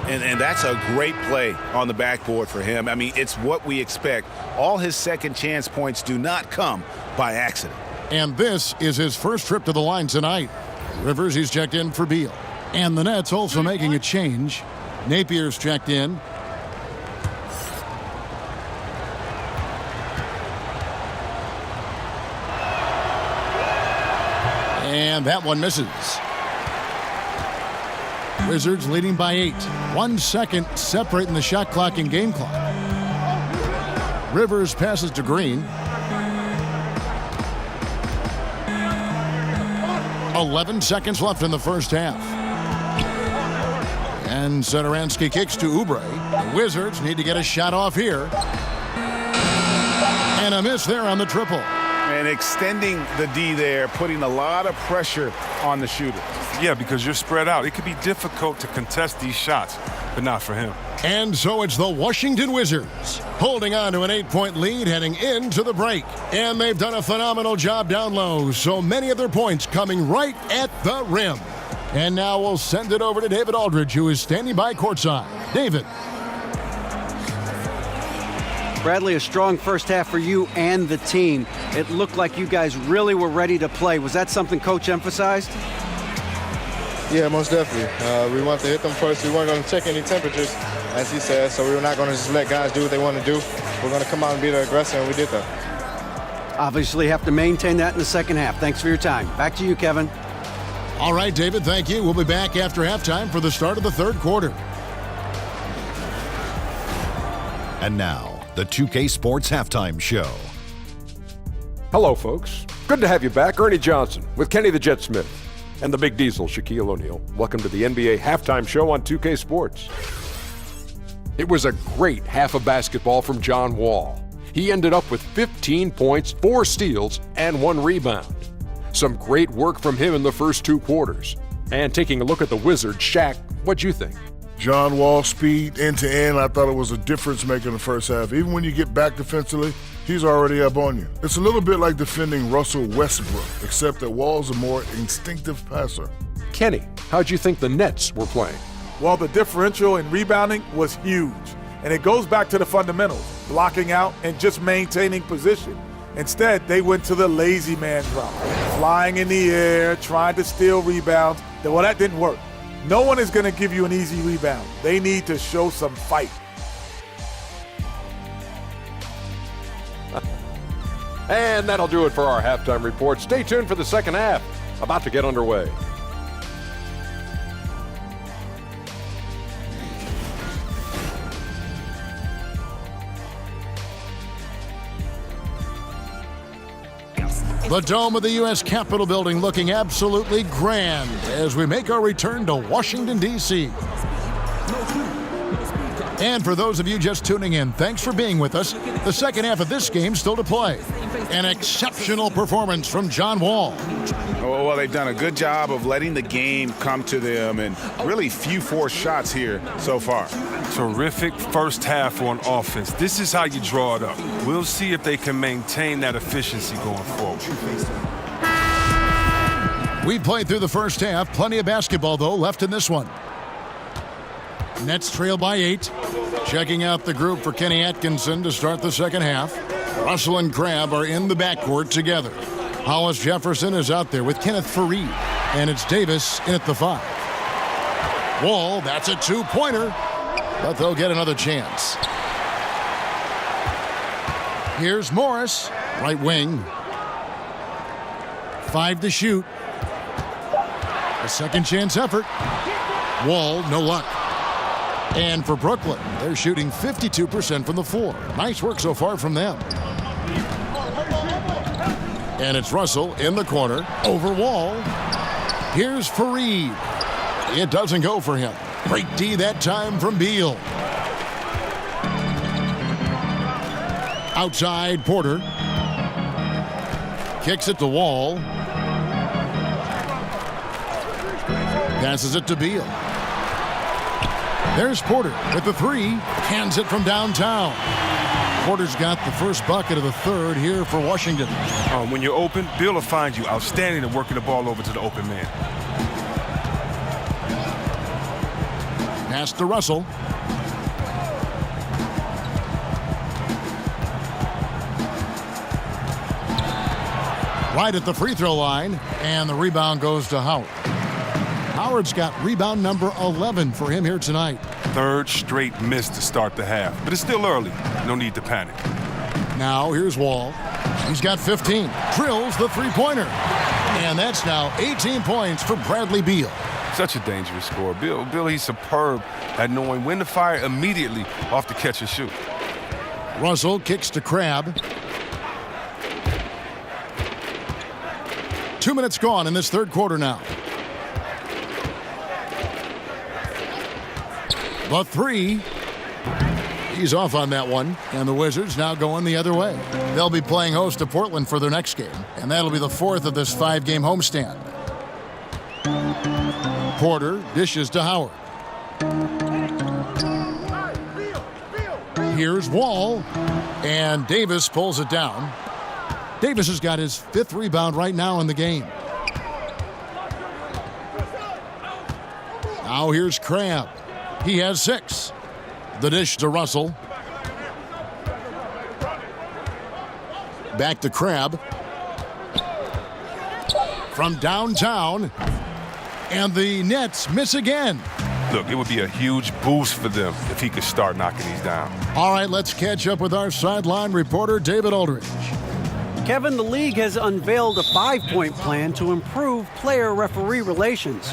And that's a great play on the backboard for him. I mean, it's what we expect. All his second chance points do not come by accident.
And this is his first trip to the line tonight. Rivers, he's checked in for Beal. And the Nets also making a change. Napier's checked in. And that one misses. Wizards leading by 8. 1 second separating the shot clock and game clock. Rivers passes to Green. 11 seconds left in the first half. And Satoransky kicks to Oubre. The Wizards need to get a shot off here. And a miss there on the triple.
And extending the D there, putting a lot of pressure on the shooter.
Yeah, because you're spread out. It could be difficult to contest these shots, but not for him.
And so it's the Washington Wizards holding on to an 8-point lead heading into the break. And they've done a phenomenal job down low. So many of their points coming right at the rim. And now we'll send it over to David Aldridge, who is standing by courtside. David.
Bradley, a strong first half for you and the team. It looked like you guys really were ready to play. Was that something Coach emphasized?
Yeah, most definitely. We wanted to hit them first. We weren't going to check any temperatures, as he said, so we were not going to just let guys do what they want to do. We're going to come out and be the aggressor, and we did that.
Obviously have to maintain that in the second half. Thanks for your time. Back to you, Kevin.
All right, David, thank you. We'll be back after halftime for the start of the third quarter.
And now, the 2K Sports Halftime Show.
Hello, folks. Good to have you back. Ernie Johnson with Kenny the Jet Smith and the Big Diesel, Shaquille O'Neal. Welcome to the NBA Halftime Show on 2K Sports. It was a great half of basketball from John Wall. He ended up with 15 points, 4 steals, and 1 rebound. Some great work from him in the first 2 quarters. And taking a look at the Wizards, Shaq, what'd you think?
John Wall speed end to end, I thought it was a difference maker in the first half. Even when you get back defensively, he's already up on you. It's a little bit like defending Russell Westbrook, except that Wall's a more instinctive passer.
Kenny, how'd you think the Nets were playing?
Well, the differential in rebounding was huge. And it goes back to the fundamentals, blocking out and just maintaining position. Instead, they went to the lazy man drop, flying in the air, trying to steal rebounds. Well, that didn't work. No one is going to give you an easy rebound. They need to show some fight.
And that'll do it for our halftime report. Stay tuned for the second half, about to get underway.
The dome of the U.S. Capitol building looking absolutely grand as we make our return to Washington, D.C. And for those of you just tuning in, thanks for being with us. The second half of this game still to play. An exceptional performance from John Wall.
Well, they've done a good job of letting the game come to them, and really few forced shots here so far.
Terrific first half on offense. This is how you draw it up. We'll see if they can maintain that efficiency going forward.
We played through the first half. Plenty of basketball, though, left in this one. Nets trail by 8. Checking out the group for Kenny Atkinson to start the second half. Russell and Crabb are in the backcourt together. Hollis Jefferson is out there with Kenneth Faried. And it's Davis in at the 5. Wall, that's a 2-pointer. But they'll get another chance. Here's Morris, right wing. 5 to shoot. A second chance effort. Wall, no luck. And for Brooklyn, they're shooting 52% from the floor. Nice work so far from them. And it's Russell in the corner, over Wall. Here's Faried. It doesn't go for him. Great D that time from Beal. Outside, Porter. Kicks it to Wall. Passes it to Beal. There's Porter with the 3. Hands it from downtown. Porter's got the first bucket of the third here for Washington.
When you're open, Bill will find you outstanding at working the ball over to the open man.
Pass to Russell. Right at the free throw line, and the rebound goes to Howard. Howard's got rebound number 11 for him here tonight.
Third straight miss to start the half, but it's still early. No need to panic.
Now here's Wall. He's got 15. Drills the three-pointer. And that's now 18 points for Bradley Beal.
Such a dangerous scorer. Bill, he's superb at knowing when to fire immediately off the catch and shoot.
Russell kicks to Crabb. 2 minutes gone in this third quarter now. The 3. He's off on that one. And the Wizards now going the other way. They'll be playing host to Portland for their next game. And that'll be the 4th of this 5-game homestand. Porter dishes to Howard. Here's Wall. And Davis pulls it down. Davis has got his 5th rebound right now in the game. Now here's Crabb. He has 6. The dish to Russell. Back to Crab. From downtown. And the Nets miss again.
Look, it would be a huge boost for them if he could start knocking these down.
All right, let's catch up with our sideline reporter, David Aldridge.
Kevin, the league has unveiled a 5-point plan to improve player-referee relations.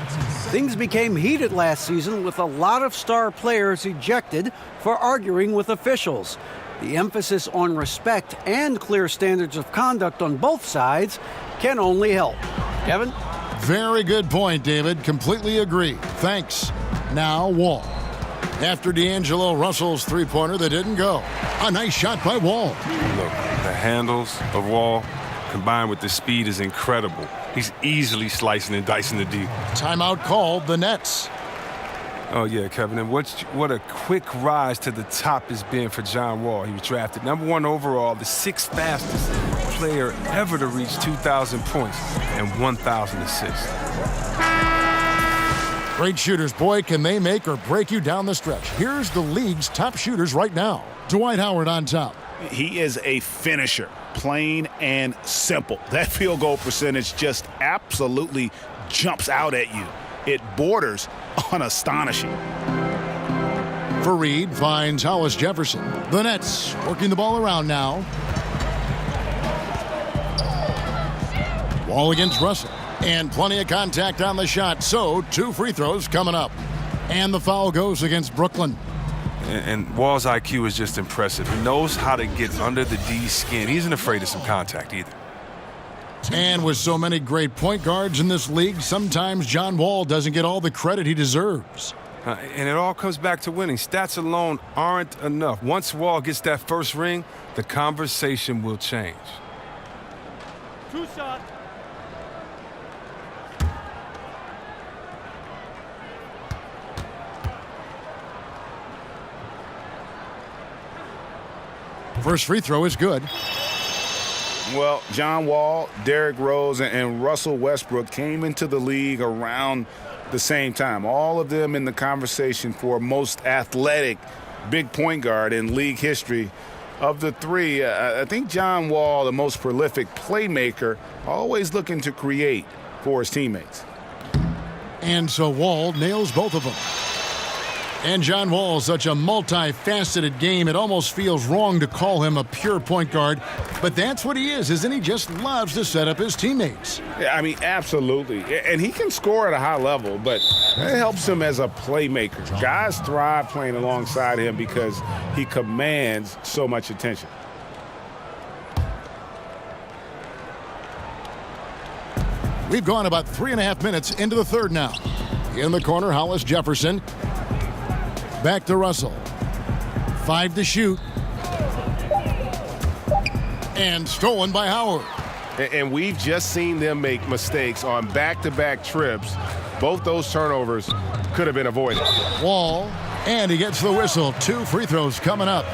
Things became heated last season with a lot of star players ejected for arguing with officials. The emphasis on respect and clear standards of conduct on both sides can only help. Kevin?
Very good point, David. Completely agree. Thanks. Now, Wall. After D'Angelo Russell's three-pointer that didn't go. A nice shot by Wall.
Look, the handles of Wall combined with the speed is incredible. He's easily slicing and dicing the D.
Timeout called, the Nets.
Oh, yeah, Kevin. And what a quick rise to the top has been for John Wall. He was drafted #1 overall, the 6th fastest player ever to reach 2,000 points and 1,000 assists.
Great shooters, boy, can they make or break you down the stretch. Here's the league's top shooters right now. Dwight Howard on top.
He is a finisher, plain and simple. That field goal percentage just absolutely jumps out at you. It borders on astonishing.
Fareed finds Hollis Jefferson. The Nets working the ball around now. Wall against Russell. And plenty of contact on the shot, so 2 free throws coming up. And the foul goes against Brooklyn.
And Wall's IQ is just impressive. He knows how to get under the D's skin. He isn't afraid of some contact either.
And with so many great point guards in this league, sometimes John Wall doesn't get all the credit he deserves.
And it all comes back to winning. Stats alone aren't enough. Once Wall gets that first ring, the conversation will change.
2 shots.
First free throw is good.
Well, John Wall, Derrick Rose, and Russell Westbrook came into the league around the same time. All of them in the conversation for most athletic big point guard in league history. Of the three, I think John Wall, the most prolific playmaker, always looking to create for his teammates.
And so Wall nails both of them. And John Wall, such a multifaceted game, it almost feels wrong to call him a pure point guard. But that's what he is, isn't he? Just loves to set up his teammates.
Yeah, I mean, absolutely. And he can score at a high level, but it helps him as a playmaker. Guys thrive playing alongside him because he commands so much attention.
We've gone about 3.5 minutes into the third now. In the corner, Hollis Jefferson. Back to Russell. 5 to shoot. And stolen by Howard.
And we've just seen them make mistakes on back-to-back trips. Both those turnovers could have been avoided.
Wall, and he gets the whistle. 2 free throws coming up.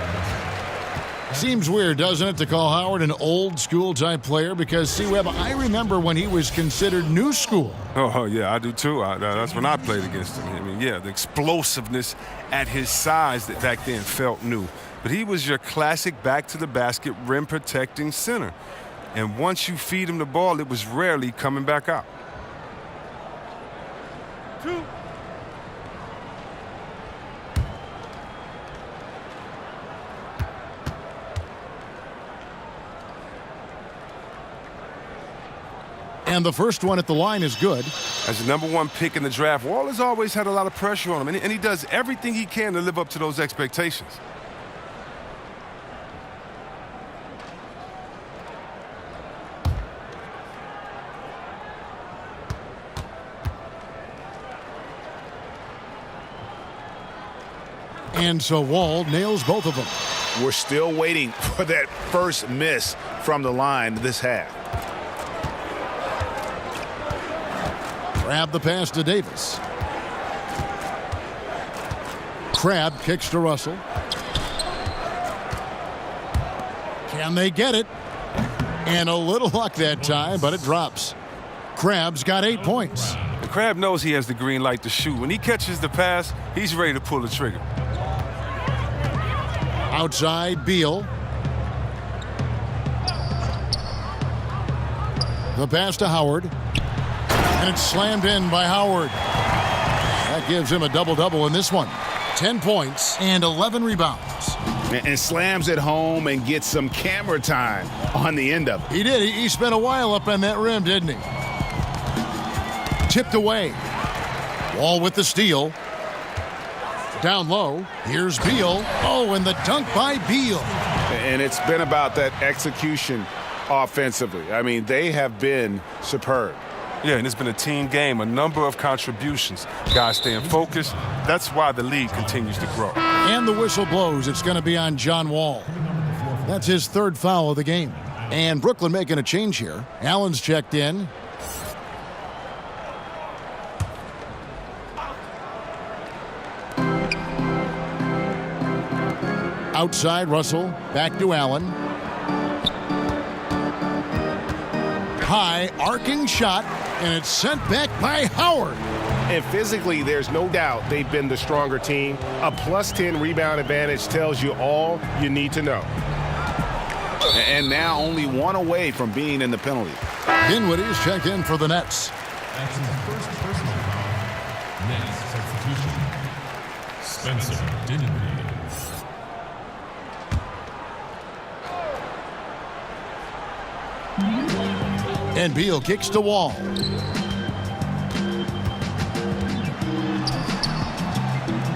Seems weird, doesn't it, to call Howard an old-school type player? Because, see, Webb, I remember when he was considered new school.
Oh, yeah, I do too. That's when I played against him. I mean, yeah, the explosiveness at his size that back then felt new. But he was your classic back-to-the-basket rim-protecting center. And once you feed him the ball, it was rarely coming back out.
2.
And the first one at the line is good.
As the #1 pick in the draft, Wall has always had a lot of pressure on him, and he does everything he can to live up to those expectations.
And so Wall nails both of them.
We're still waiting for that first miss from the line this half.
Grab the pass to Davis. Crab kicks to Russell. Can they get it? And a little luck that time, but it drops. Crab's got 8 points.
And Crab knows he has the green light to shoot. When he catches the pass, he's ready to pull the trigger.
Outside, Beal. The pass to Howard. And it's slammed in by Howard. That gives him a double-double in this one. 10 points and 11 rebounds.
And slams it home and gets some camera time on the end of it.
He did. He spent a while up on that rim, didn't he? Tipped away. Wall with the steal. Down low. Here's Beal. Oh, and the dunk by Beal.
And it's been about that execution offensively. I mean, they have been superb.
Yeah, and it's been a team game, a number of contributions. Guys staying focused. That's why the league continues to grow.
And the whistle blows. It's going to be on John Wall. That's his third foul of the game. And Brooklyn making a change here. Allen's checked in. Outside, Russell. Back to Allen. High, arcing shot, and it's sent back by Howard.
And physically, there's no doubt they've been the stronger team. A +10 rebound advantage tells you all you need to know.
And now only one away from being in the penalty.
Dinwiddie's checked in for the Nets.
That's his first personal foul. Nets substitution. Spencer Dinwiddie.
And Beal kicks to Wall.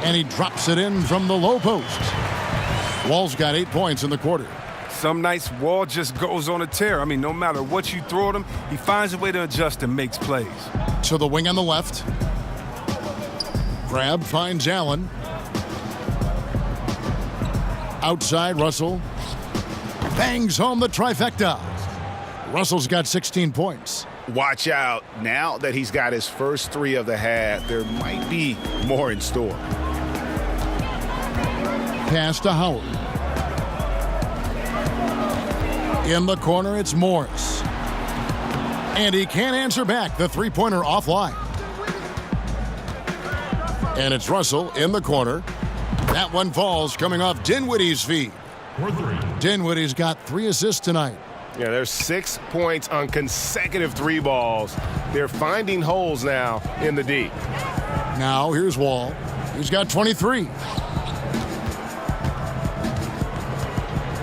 And he drops it in from the low post. Wall's got 8 points in the quarter.
Some nights, Wall just goes on a tear. I mean, no matter what you throw at him, he finds a way to adjust and makes plays.
To the wing on the left. Grab finds Allen. Outside, Russell. Bangs home the trifecta. Russell's got 16 points.
Watch out. Now that he's got his first 3 of the half, there might be more in store.
Pass to Howard. In the corner, it's Morris. And he can't answer back. The three-pointer offline. And it's Russell in the corner. That one falls coming off Dinwiddie's feet. Dinwiddie's got 3 assists tonight.
Yeah, there's 6 points on consecutive 3 balls. They're finding holes now in the D.
Now here's Wall. He's got 23.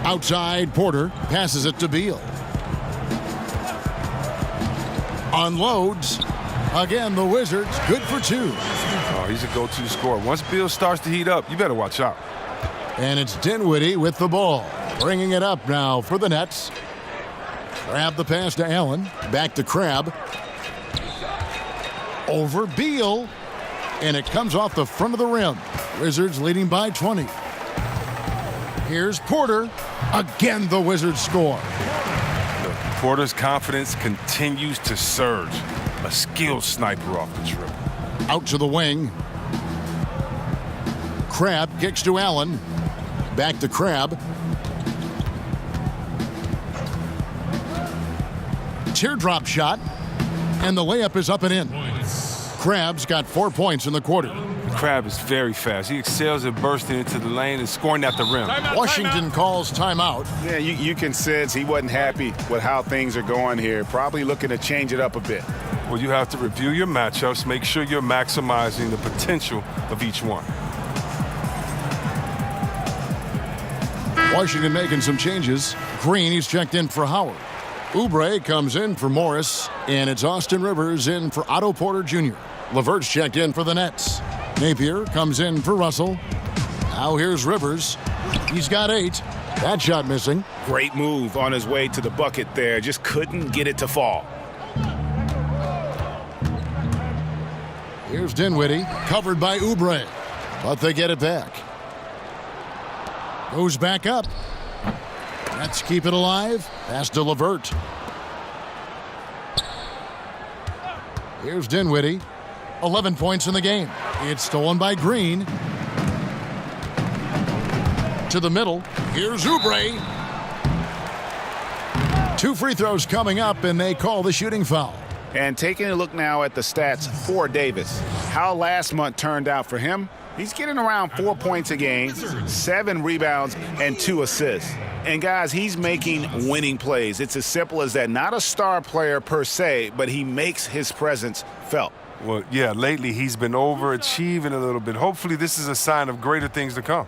Outside, Porter passes it to Beal. Unloads. Again, the Wizards good for 2.
Oh, he's a go-to scorer. Once Beal starts to heat up, you better watch out.
And it's Dinwiddie with the ball. Bringing it up now for the Nets. Grab the pass to Allen. Back to Crabbe. Over Beal. And it comes off the front of the rim. Wizards leading by 20. Here's Porter. Again, the Wizards score.
Porter's confidence continues to surge. A skilled sniper off the dribble.
Out to the wing. Crabbe kicks to Allen. Back to Crabbe. Teardrop shot. And the layup is up and in. Crabbe's got 4 points in the quarter.
Crabbe is very fast. He excels at bursting into the lane and scoring at the rim.
Washington calls timeout.
Yeah, you can sense he wasn't happy with how things are going here. Probably looking to change it up a bit.
Well, you have to review your matchups, make sure you're maximizing the potential of each one.
Washington making some changes. Green, he's checked in for Howard. Oubre comes in for Morris, and it's Austin Rivers in for Otto Porter Jr. LeVert's checked in for the Nets. Napier comes in for Russell. Now here's Rivers. He's got 8. That shot missing.
Great move on his way to the bucket there. Just couldn't get it to fall.
Here's Dinwiddie, covered by Oubre. But they get it back. Goes back up. Let's keep it alive. Pass to LeVert. Here's Dinwiddie. 11 points in the game. It's stolen by Green. To the middle. Here's Oubre. 2 free throws coming up, and they call the shooting foul.
And taking a look now at the stats for Davis. How last month turned out for him. He's getting around 4 points a game, 7 rebounds, and 2 assists.
And guys, he's making winning plays. It's as simple as that. Not a star player per se, but he makes his presence felt.
Well, yeah, lately he's been overachieving a little bit. Hopefully this is a sign of greater things to come.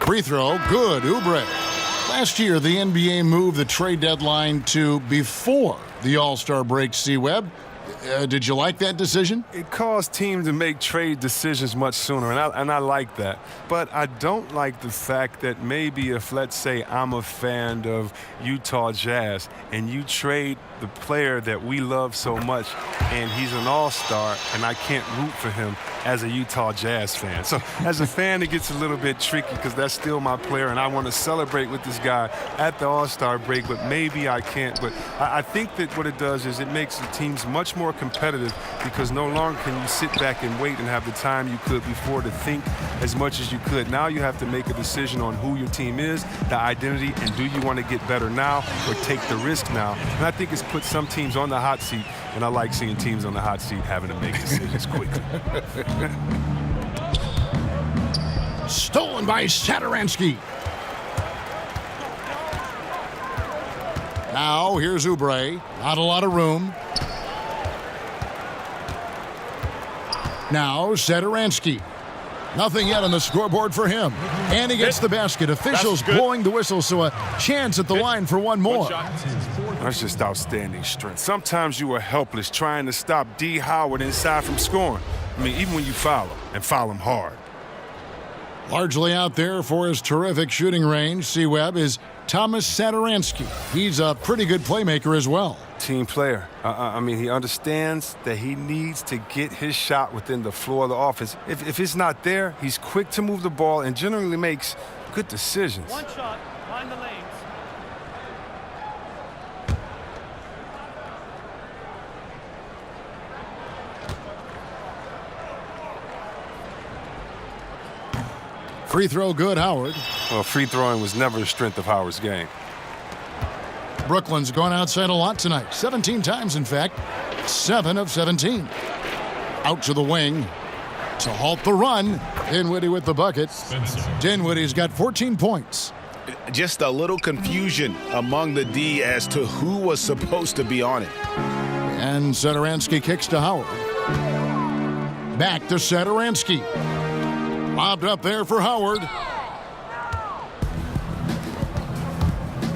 Free throw, good, Oubre. Last year, the NBA moved the trade deadline to before the All-Star break, C-Web. Did you like that decision?
It caused teams to make trade decisions much sooner, and I like that. But I don't like the fact that maybe if, let's say, I'm a fan of Utah Jazz and you trade the player that we love so much and he's an all-star and I can't root for him as a Utah Jazz fan. So as a fan, it gets a little bit tricky because that's still my player and I want to celebrate with this guy at the All-Star break, but maybe I can't. But I think that what it does is it makes the teams much more competitive because no longer can you sit back and wait and have the time you could before to think as much as you could. Now you have to make a decision on who your team is, the identity, and do you want to get better now or take the risk now? And I think it's put some teams on the hot seat, and I like seeing teams on the hot seat having to make decisions quickly.
Stolen by Satoransky. Now here's Oubre. Not a lot of room. Now Satoransky. Nothing yet on the scoreboard for him. And he gets the basket. Officials blowing the whistle, so a chance at the line for one more.
That's just outstanding strength. Sometimes you are helpless trying to stop D. Howard inside from scoring. I mean, even when you foul him, and foul him hard.
Largely out there for his terrific shooting range, C-Web, is Thomas Satoransky. He's a pretty good playmaker as well.
Team player. I mean, he understands that he needs to get his shot within the floor of the offense. If it's not there, he's quick to move the ball and generally makes good decisions.
One shot, find the lanes.
Free throw good, Howard.
Well, free throwing was never the strength of Howard's game.
Brooklyn's gone outside a lot tonight. 17 times, in fact. 7 of 17. Out to the wing to halt the run. Dinwiddie with the bucket. Dinwiddie's got 14 points.
Just a little confusion among the D as to who was supposed to be on it.
And Satoransky kicks to Howard. Back to Satoransky. Lobbed up there for Howard.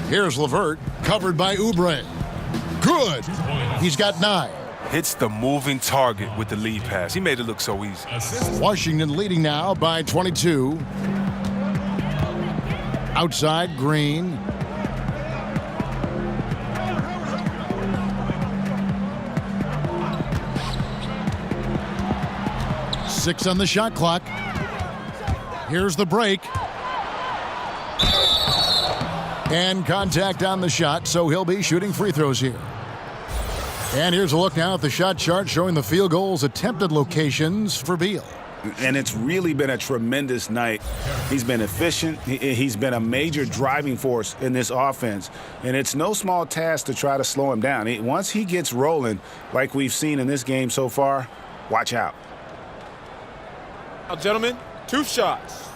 Here's LeVert, covered by Oubre. Good. He's got 9.
Hits the moving target with the lead pass. He made it look so easy.
Washington leading now by 22. Outside, Green. Six on the shot clock. Here's the break. And contact on the shot, so he'll be shooting free throws here. And here's a look now at the shot chart showing the field goals attempted locations for Beal.
And it's really been a tremendous night. He's been efficient. He's been a major driving force in this offense. And it's no small task to try to slow him down. Once he gets rolling, like we've seen in this game so far, watch out.
Now, gentlemen, 2 shots.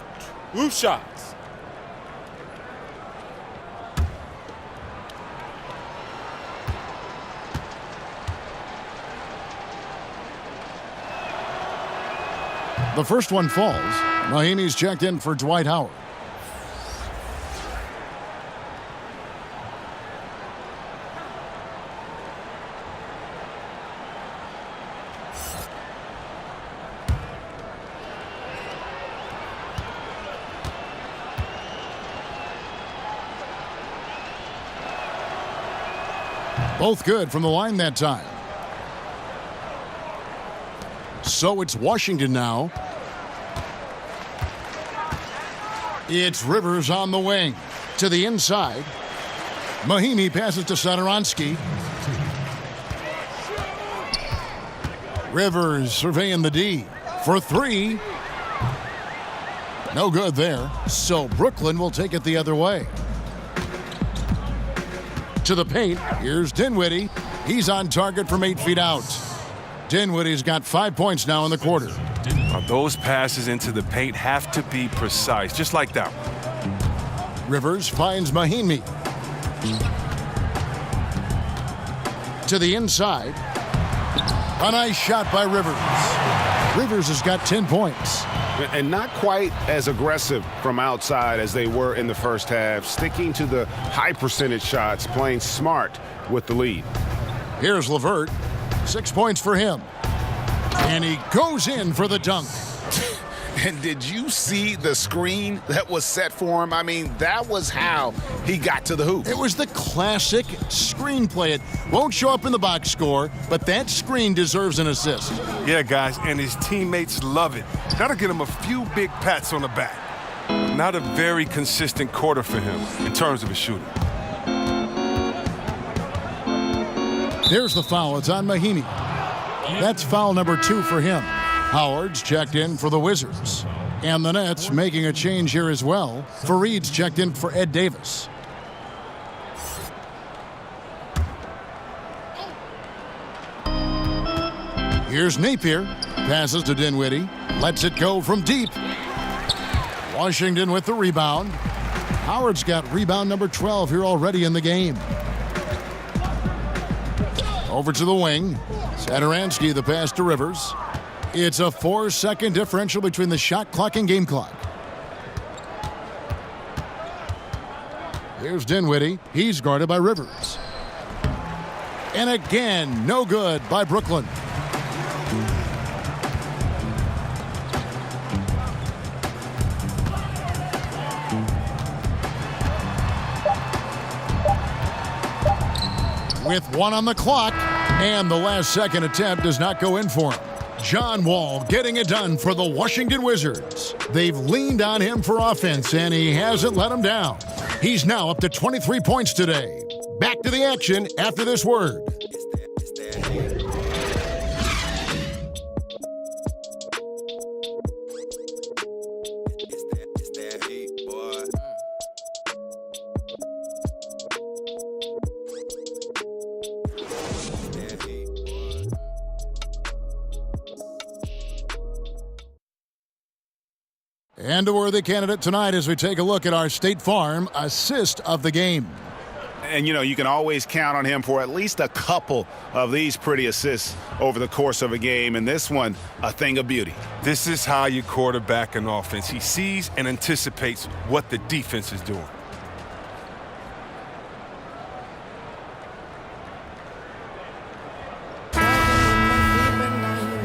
2 shots.
The first one falls. Mahimi's checked in for Dwight Howard. Both good from the line that time. So it's Washington now. It's Rivers on the wing. To the inside. Mahimi passes to Satoransky. Rivers surveying the D for 3. No good there. So Brooklyn will take it the other way. To the paint. Here's Dinwiddie. He's on target from 8 feet out. Dinwiddie's got 5 points now in the quarter.
Those passes into the paint have to be precise, just like that one.
Rivers finds Mahimi. To the inside. A nice shot by Rivers. Rivers has got 10 points.
And not quite as aggressive from outside as they were in the first half, sticking to the high percentage shots, playing smart with the lead.
Here's LeVert, 6 points for him. And he goes in for the dunk.
And did you see the screen that was set for him? I mean, that was how he got to the hoop.
It was the classic screenplay. It won't show up in the box score, but that screen deserves an assist.
Yeah, guys, and his teammates love it. That'll get him a few big pats on the back. Not a very consistent quarter for him in terms of his shooting.
There's the foul. It's on Mahimi. That's foul number 2 for him. Howard's checked in for the Wizards. And the Nets making a change here as well. Fareed's checked in for Ed Davis. Here's Napier. Passes to Dinwiddie. Lets it go from deep. Washington with the rebound. Howard's got rebound number 12 here already in the game. Over to the wing. Satoransky, the pass to Rivers. It's a 4-second differential between the shot clock and game clock. Here's Dinwiddie. He's guarded by Rivers. And again, no good by Brooklyn. With 1 on the clock, and the last second attempt does not go in for him. John Wall getting it done for the Washington Wizards. They've leaned on him for offense, and he hasn't let them down. He's now up to 23 points today. Back to the action after this word. And a worthy candidate tonight as we take a look at our State Farm assist of the game.
And, you know, you can always count on him for at least a couple of these pretty assists over the course of a game. And this one, a thing of beauty.
This is how you quarterback an offense. He sees and anticipates what the defense is doing.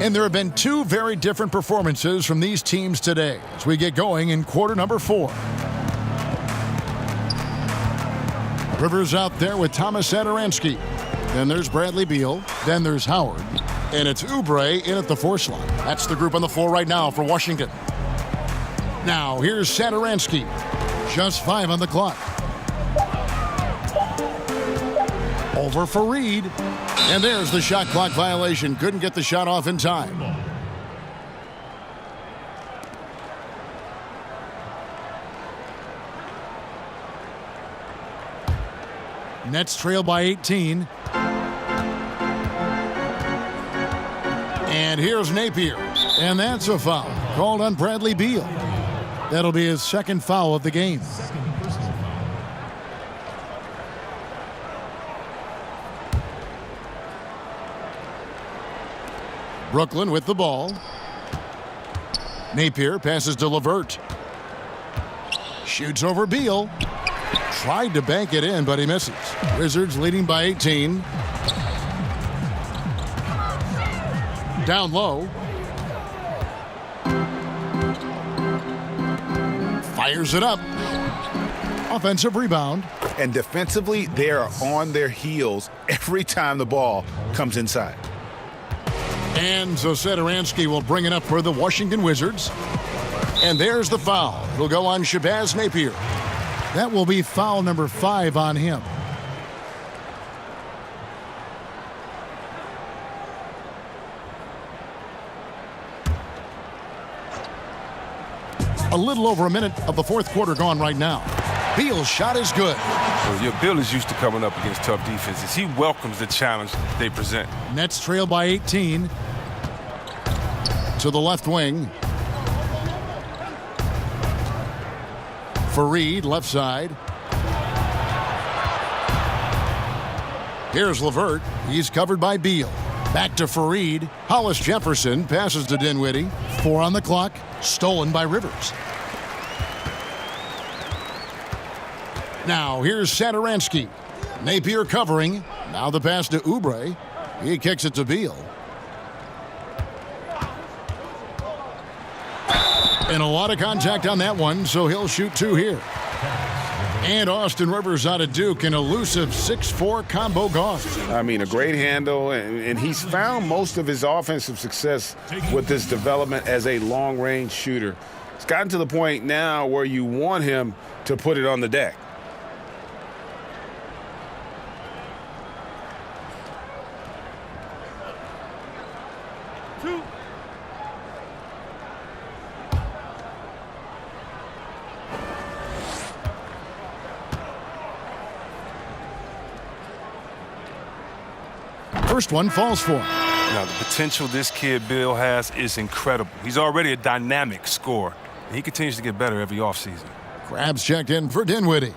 And there have been 2 very different performances from these teams today as we get going in quarter number 4. Rivers out there with Thomas Satoransky. Then there's Bradley Beal. Then there's Howard. And it's Oubre in at the 4 slot. That's the group on the floor right now for Washington. Now here's Satoransky. Just 5 on the clock. Over Fareed. And there's the shot clock violation. Couldn't get the shot off in time. Nets trail by 18. And here's Napier. And that's a foul called on Bradley Beal. That'll be his 2nd foul of the game. Brooklyn with the ball. Napier passes to LeVert. Shoots over Beal. Tried to bank it in, but he misses. Wizards leading by 18. Down low. Fires it up. Offensive rebound.
And defensively, they are on their heels every time the ball comes inside.
And so Satoransky will bring it up for the Washington Wizards. And there's the foul. It'll go on Shabazz Napier. That will be foul number 5 on him. A little over a minute of the 4th quarter gone right now. Beal's shot is good.
Well, Bill is used to coming up against tough defenses. He welcomes the challenge they present.
Nets trail by 18. to the left wing. Fareed, left side. Here's Levert. He's covered by Beal. Back to Fareed. Hollis Jefferson passes to Dinwiddie. 4 on the clock. Stolen by Rivers. Now here's Satoransky. Napier covering. Now the pass to Oubre. He kicks it to Beal. And a lot of contact on that one, so he'll shoot 2 here. And Austin Rivers out of Duke, an elusive 6'4" combo guard.
I mean, a great handle, and he's found most of his offensive success with this development as a long-range shooter. It's gotten to the point now where you want him to put it on the deck.
First one falls for him.
Now, the potential this kid, Bill, has is incredible. He's already a dynamic scorer. And he continues to get better every offseason.
Krabs checked in for Dinwiddie.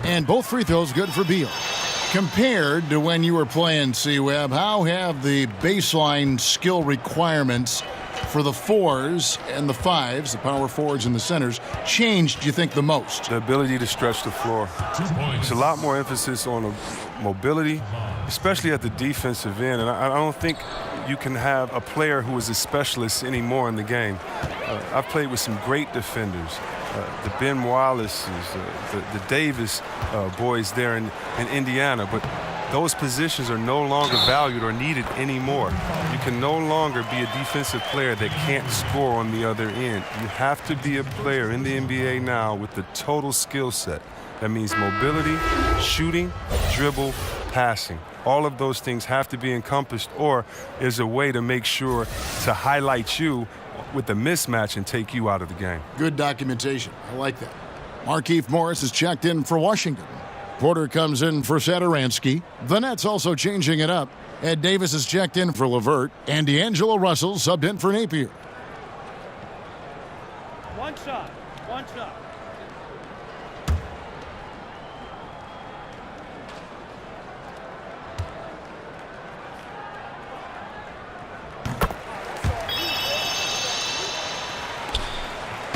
And both free throws good for Beal. Compared to when you were playing C-Web, how have the baseline skill requirements for the 4s and the 5s, the power forwards and the centers, changed, do you think, the most?
The ability to stretch the floor. There's a lot more emphasis on mobility, especially at the defensive end. And I don't think you can have a player who is a specialist anymore in the game. I've played with some great defenders. The Ben Wallaces, the Davis boys there in Indiana, but those positions are no longer valued or needed anymore. You can no longer be a defensive player that can't score on the other end. You have to be a player in the NBA now with the total skill set. That means mobility, shooting, dribble, passing. All of those things have to be encompassed, or there's a way to make sure to highlight you with the mismatch and take you out of the game.
Good documentation. I like that. Markieff Morris is checked in for Washington. Porter comes in for Satoransky. The Nets also changing it up. Ed Davis is checked in for Levert. And D'Angelo Russell subbed in for Napier.
One shot. One shot.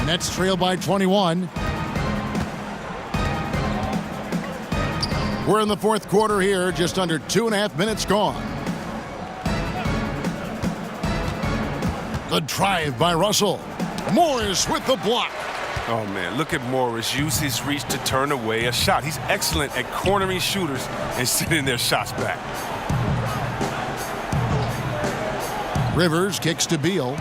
Nets trail by 21. We're in the fourth quarter here, just under 2.5 minutes gone. The drive by Russell. Morris with the block.
Oh, man, look at Morris use his reach to turn away a shot. He's excellent at cornering shooters and sending their shots back.
Rivers kicks to Beal.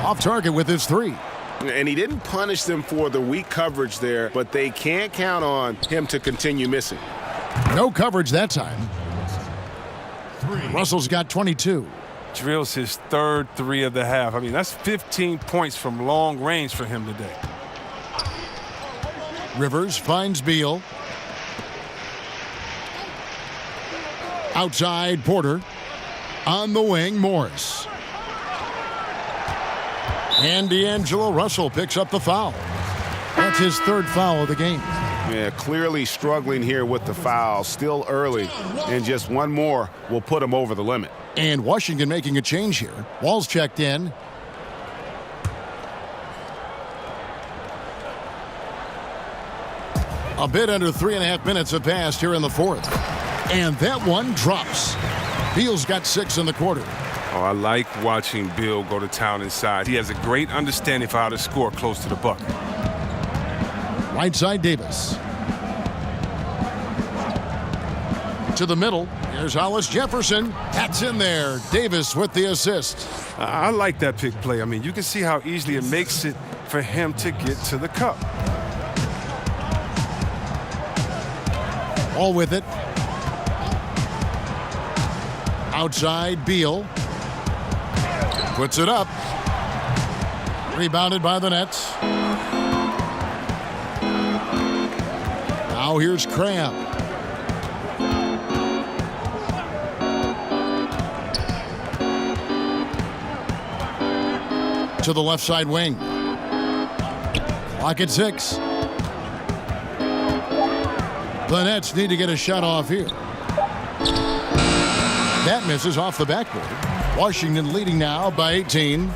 Off target with his 3.
And he didn't punish them for the weak coverage there, but they can't count on him to continue missing.
No coverage that time. Russell's got 22.
Drills his third 3 of the half. I mean, that's 15 points from long range for him today.
Rivers finds Beal. Outside, Porter. On the wing, Morris. And D'Angelo Russell picks up the foul. That's his 3rd foul of the game.
Yeah, clearly struggling here with the foul. Still early, and just one more will put him over the limit.
And Washington making a change here. Wall's checked in. A bit under 3.5 minutes have passed here in the 4th. And that one drops. Beal's got 6 in the quarter.
Oh, I like watching Bill go to town inside. He has a great understanding for how to score close to the bucket.
Right side, Davis. To the middle. Here's Hollis Jefferson. That's in there. Davis with the assist.
I like that pick play. I mean, you can see how easily it makes it for him to get to the cup.
All with it. Outside, Beal. Puts it up. Rebounded by the Nets. Now here's Cram. To the left side wing. Clock at 6. The Nets need to get a shot off here. That misses off the backboard. Washington leading now by 18.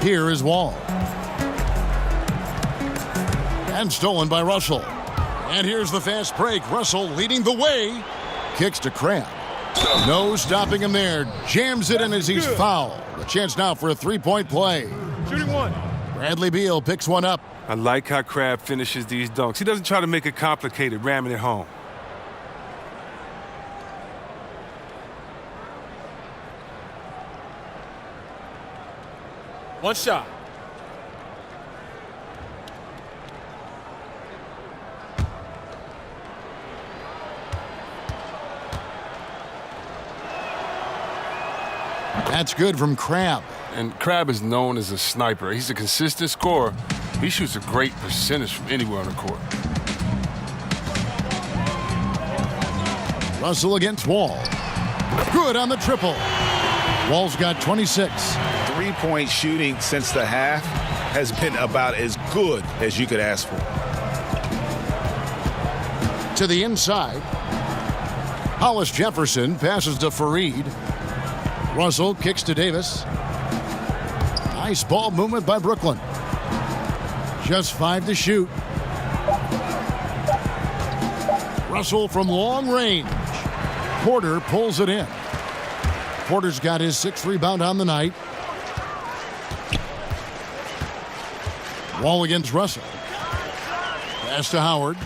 Here is Wall. And stolen by Russell. And here's the fast break. Russell leading the way. Kicks to Cram. No stopping him there. Jams it in as he's fouled. A chance now for a three-point play.
Shooting one.
Bradley Beal picks one up.
I like how Crabbe finishes these dunks. He doesn't try to make it complicated, ramming it home.
One shot.
That's good from Crabbe.
And Crabbe is known as a sniper. He's a consistent scorer. He shoots a great percentage from anywhere on the court.
Russell against Wall. Good on the triple. Wall's got 26.
Three-point shooting since the half has been about as good as you could ask for.
To the inside. Hollis Jefferson passes to Fareed. Russell kicks to Davis. Nice ball movement by Brooklyn. Just 5 to shoot. Russell from long range. Porter pulls it in. Porter's got his 6th rebound on the night. Wall against Russell. Pass to Howard.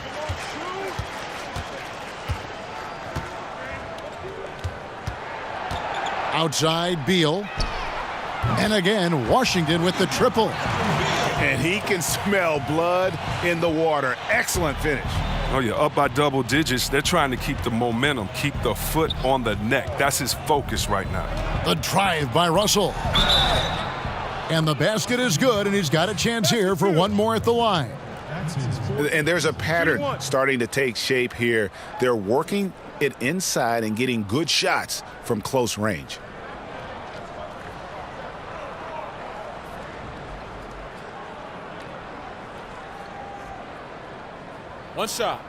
Outside, Beal. And again, Washington with the triple.
And he can smell blood in the water. Excellent finish.
Oh, yeah, up by double digits. They're trying to keep the momentum, keep the foot on the neck. That's his focus right now.
The drive by Russell. And the basket is good, and he's got a chance here for one more at the line.
And there's a pattern starting to take shape here. They're working it inside and getting good shots from close range.
One shot.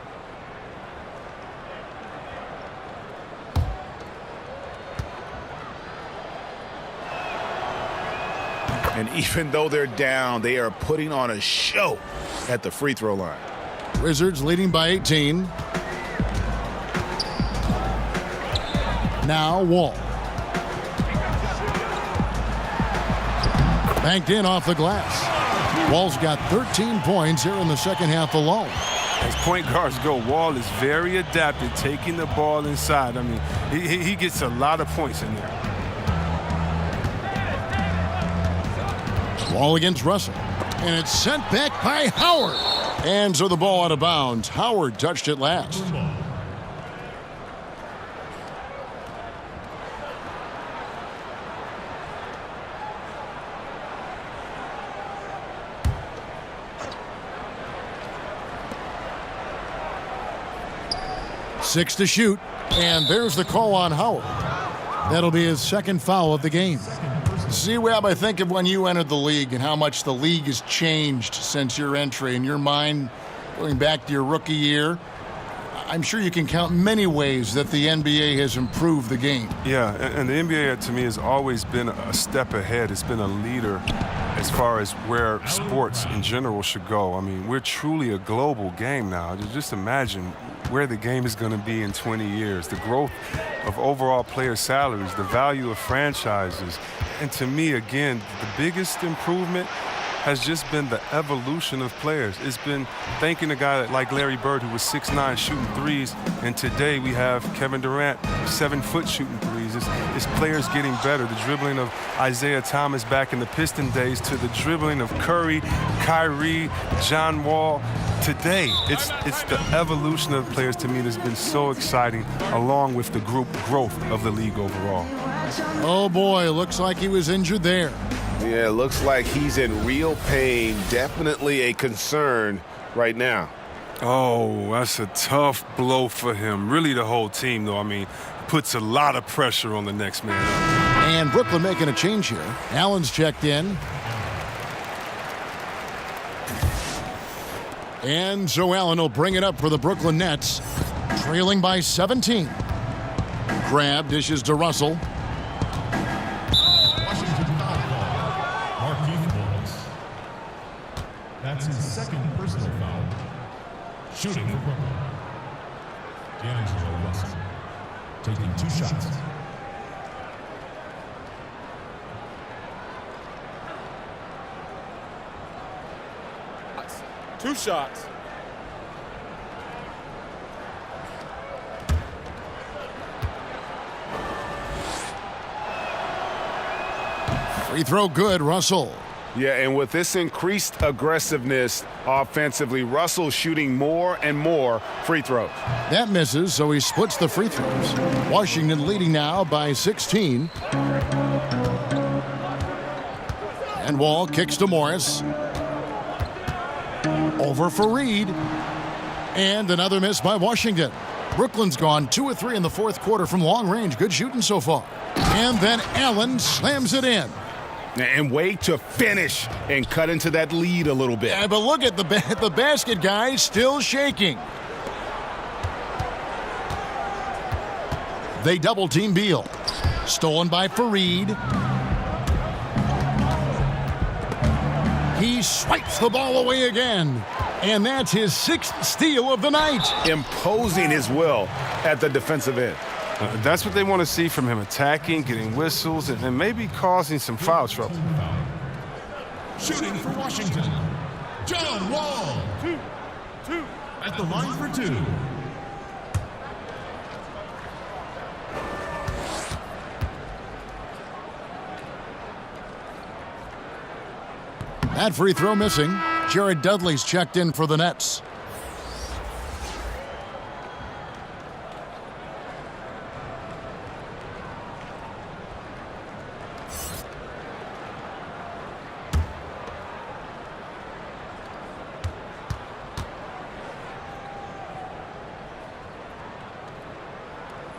And even though they're down, they are putting on a show at the free throw line.
Wizards leading by 18. Now Wall. Banked in off the glass. Wall's got 13 points here in the second half alone.
As point guards go, Wall is very adapted, taking the ball inside. I mean, he gets a lot of points in there.
Wall against Russell. And it's sent back by Howard. And so the ball out of bounds. Howard touched it last. Six to shoot, and there's the call on Howard. That'll be his second foul of the game. See, Webb, I think of when you entered the league and how much the league has changed since your entry. In your mind, going back to your rookie year, I'm sure you can count many ways that the NBA has improved the game.
Yeah, and the NBA, to me, has always been a step ahead. It's been a leader as far as where sports in general should go. I mean, we're truly a global game now. Just imagine where the game is going to be in 20 years, the growth of overall player salaries, the value of franchises. And to me, again, the biggest improvement has just been the evolution of players. It's been thanking a guy like Larry Bird, who was 6'9", shooting threes, and today we have Kevin Durant, 7-foot shooting threes. It's players getting better. The dribbling of Isaiah Thomas back in the Piston days to the dribbling of Curry, Kyrie, John Wall. Today, it's the evolution of players, to me, that's been so exciting, along with the group growth of the league overall.
Oh boy, looks like he was injured there.
Yeah, it looks like he's in real pain. Definitely a concern right now.
Oh, that's a tough blow for him. Really the whole team, though. I mean, puts a lot of pressure on the next man up.
And Brooklyn making a change here. Allen's checked in. And so Allen will bring it up for the Brooklyn Nets, trailing by 17. Grab, dishes to Russell.
Washington foul ball. Markieff Morris. That's his second personal foul. Shooting for Brooklyn. D'Angelo Russell taking 2 shots.
Two shots.
Free throw good, Russell.
Yeah, and with this increased aggressiveness offensively, Russell shooting more and more free throws.
That misses, so he splits the free throws. Washington leading now by 16. And Wall kicks to Morris. Over for Reed. And another miss by Washington. Brooklyn's gone 2 of 3 in the fourth quarter from long range. Good shooting so far. And then Allen slams it in.
And wait to finish and cut into that lead a little bit.
Yeah, but look at the basket, guys, still shaking. They double team Beal. Stolen by Fareed. He swipes the ball away again. And that's his 6th steal of the night.
Imposing his will at the defensive end.
That's what they want to see from him, attacking, getting whistles, and maybe causing some foul trouble.
Shooting for Washington. John Wall.
2.
At the line for 2.
That free throw missing. Jared Dudley's checked in for the Nets.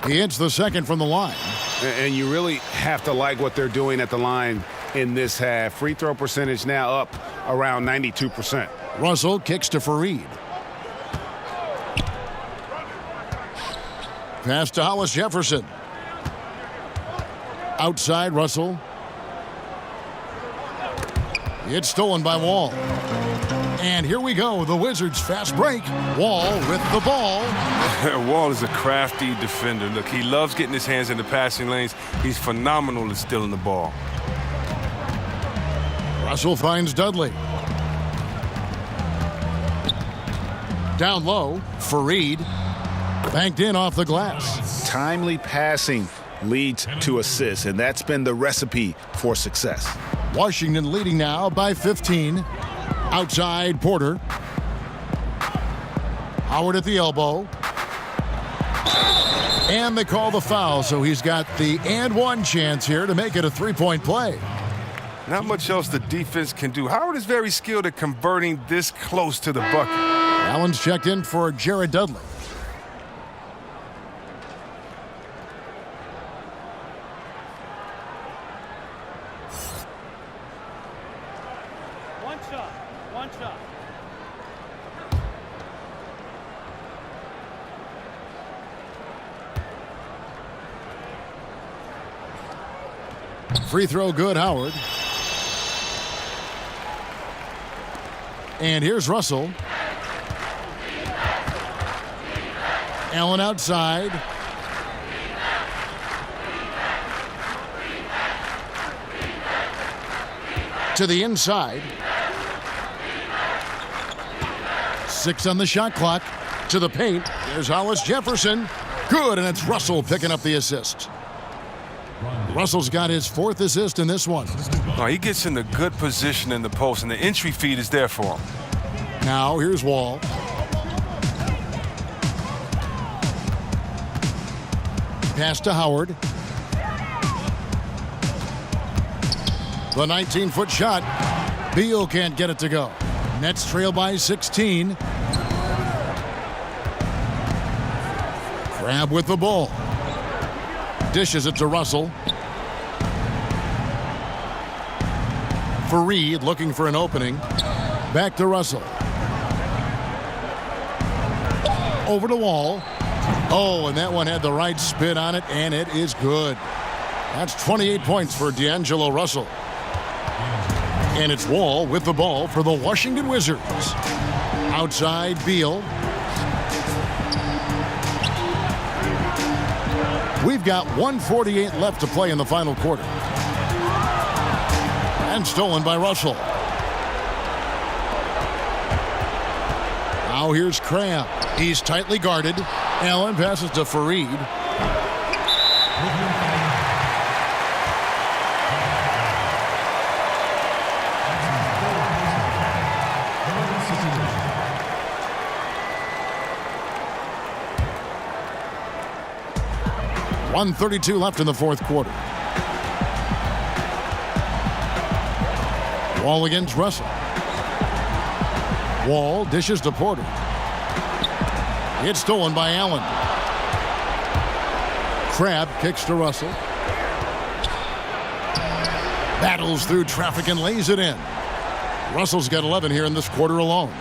He hits the second from the line.
And you really have to like what they're doing at the line in this half. Free throw percentage now up around 92%.
Russell kicks to Fareed. Pass to Hollis Jefferson. Outside Russell. It's stolen by Wall. And here we go, the Wizards fast break. Wall with the ball.
Wall is a crafty defender. Look, he loves getting his hands in the passing lanes. He's phenomenal at stealing the ball.
Russell finds Dudley. Down low, Fareed. Banked in off the glass.
Timely passing leads to assists, and that's been the recipe for success.
Washington leading now by 15. Outside Porter. Howard at the elbow. And they call the foul, so he's got the and one chance here to make it a three-point play.
Not much else the defense can do. Howard is very skilled at converting this close to the bucket.
Allen's checked in for Jared Dudley.
One shot.
Free throw good, Howard. And here's Russell. Allen outside. To the inside. 6 on the shot clock. To the paint. There's Hollis Jefferson. Good, and it's Russell picking up the assist. Russell's got his 4th assist in this one.
Oh, he gets in a good position in the post, and the entry feed is there for him.
Now, here's Wall. Pass to Howard. The 19-foot shot. Beal can't get it to go. Nets trail by 16. Crabbe with the ball. Dishes it to Russell. Fareed looking for an opening. Back to Russell. Over to Wall. Oh, and that one had the right spin on it, and it is good. That's 28 points for D'Angelo Russell. And it's Wall with the ball for the Washington Wizards. Outside, Beal. We've got 1:48 left to play in the final quarter. And stolen by Russell. Now here's Crabbe. He's tightly guarded. Allen passes to Fareed. .132 left in the fourth quarter. Wall against Russell. Wall dishes to Porter. It's stolen by Allen. Crabbe kicks to Russell. Battles through traffic and lays it in. Russell's got 11 here in this quarter alone.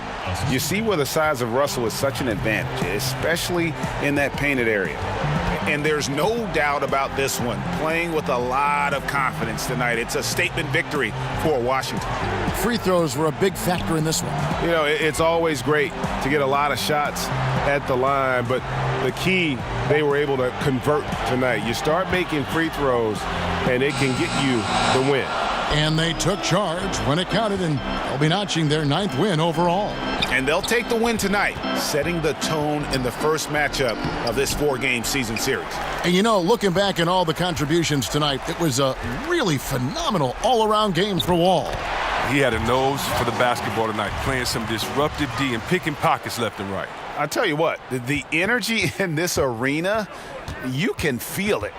You see where the size of Russell is such an advantage, especially in that painted area. And there's no doubt about this one. Playing with a lot of confidence tonight. It's a statement victory for Washington.
Free throws were a big factor in this one.
You know, it's always great to get a lot of shots at the line, but the key, they were able to convert tonight. You start making free throws, and it can get you the win.
And they took charge when it counted, and they'll be notching their 9th win overall.
And they'll take the win tonight, setting the tone in the first matchup of this 4-game season series.
And you know, looking back at all the contributions tonight, it was a really phenomenal all-around game for Wall.
He had a nose for the basketball tonight, playing some disruptive D and picking pockets left and right.
I tell you what, the energy in this arena, you can feel it.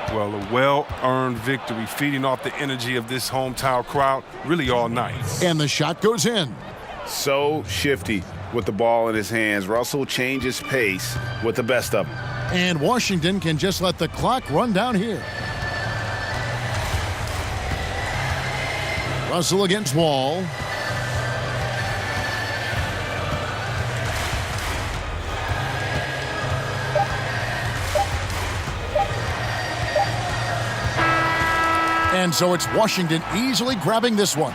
Well, a well-earned victory, feeding off the energy of this hometown crowd really all night.
And the shot goes in.
So shifty with the ball in his hands. Russell changes pace with the best of them.
And Washington can just let the clock run down here. Russell against Wall. And so it's Washington easily grabbing this one.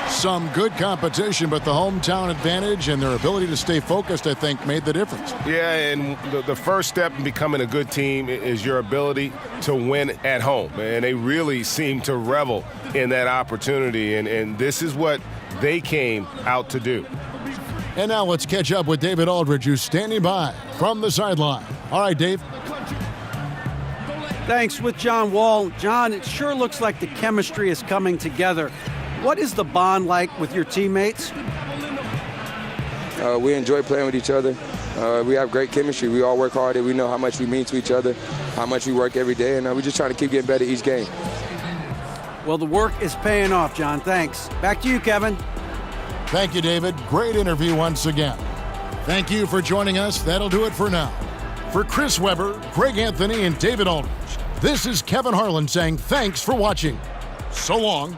Some good competition, but the hometown advantage and their ability to stay focused, I think, made the difference.
Yeah, and the first step in becoming a good team is your ability to win at home. And they really seem to revel in that opportunity, and this is what they came out to do.
And now let's catch up with David Aldridge, who's standing by from the sideline. All right, Dave.
Thanks. With John Wall. John, it sure looks like the chemistry is coming together. What is the bond like with your teammates?
We enjoy playing with each other. We have great chemistry. We all work hard, and we know how much we mean to each other, how much we work every day, and we're just trying to keep getting better each game.
Well, the work is paying off, John. Thanks. Back to you, Kevin.
Thank you, David. Great interview once again. Thank you for joining us. That'll do it for now. For Chris Webber, Greg Anthony, and David Aldridge, this is Kevin Harlan saying thanks for watching. So long.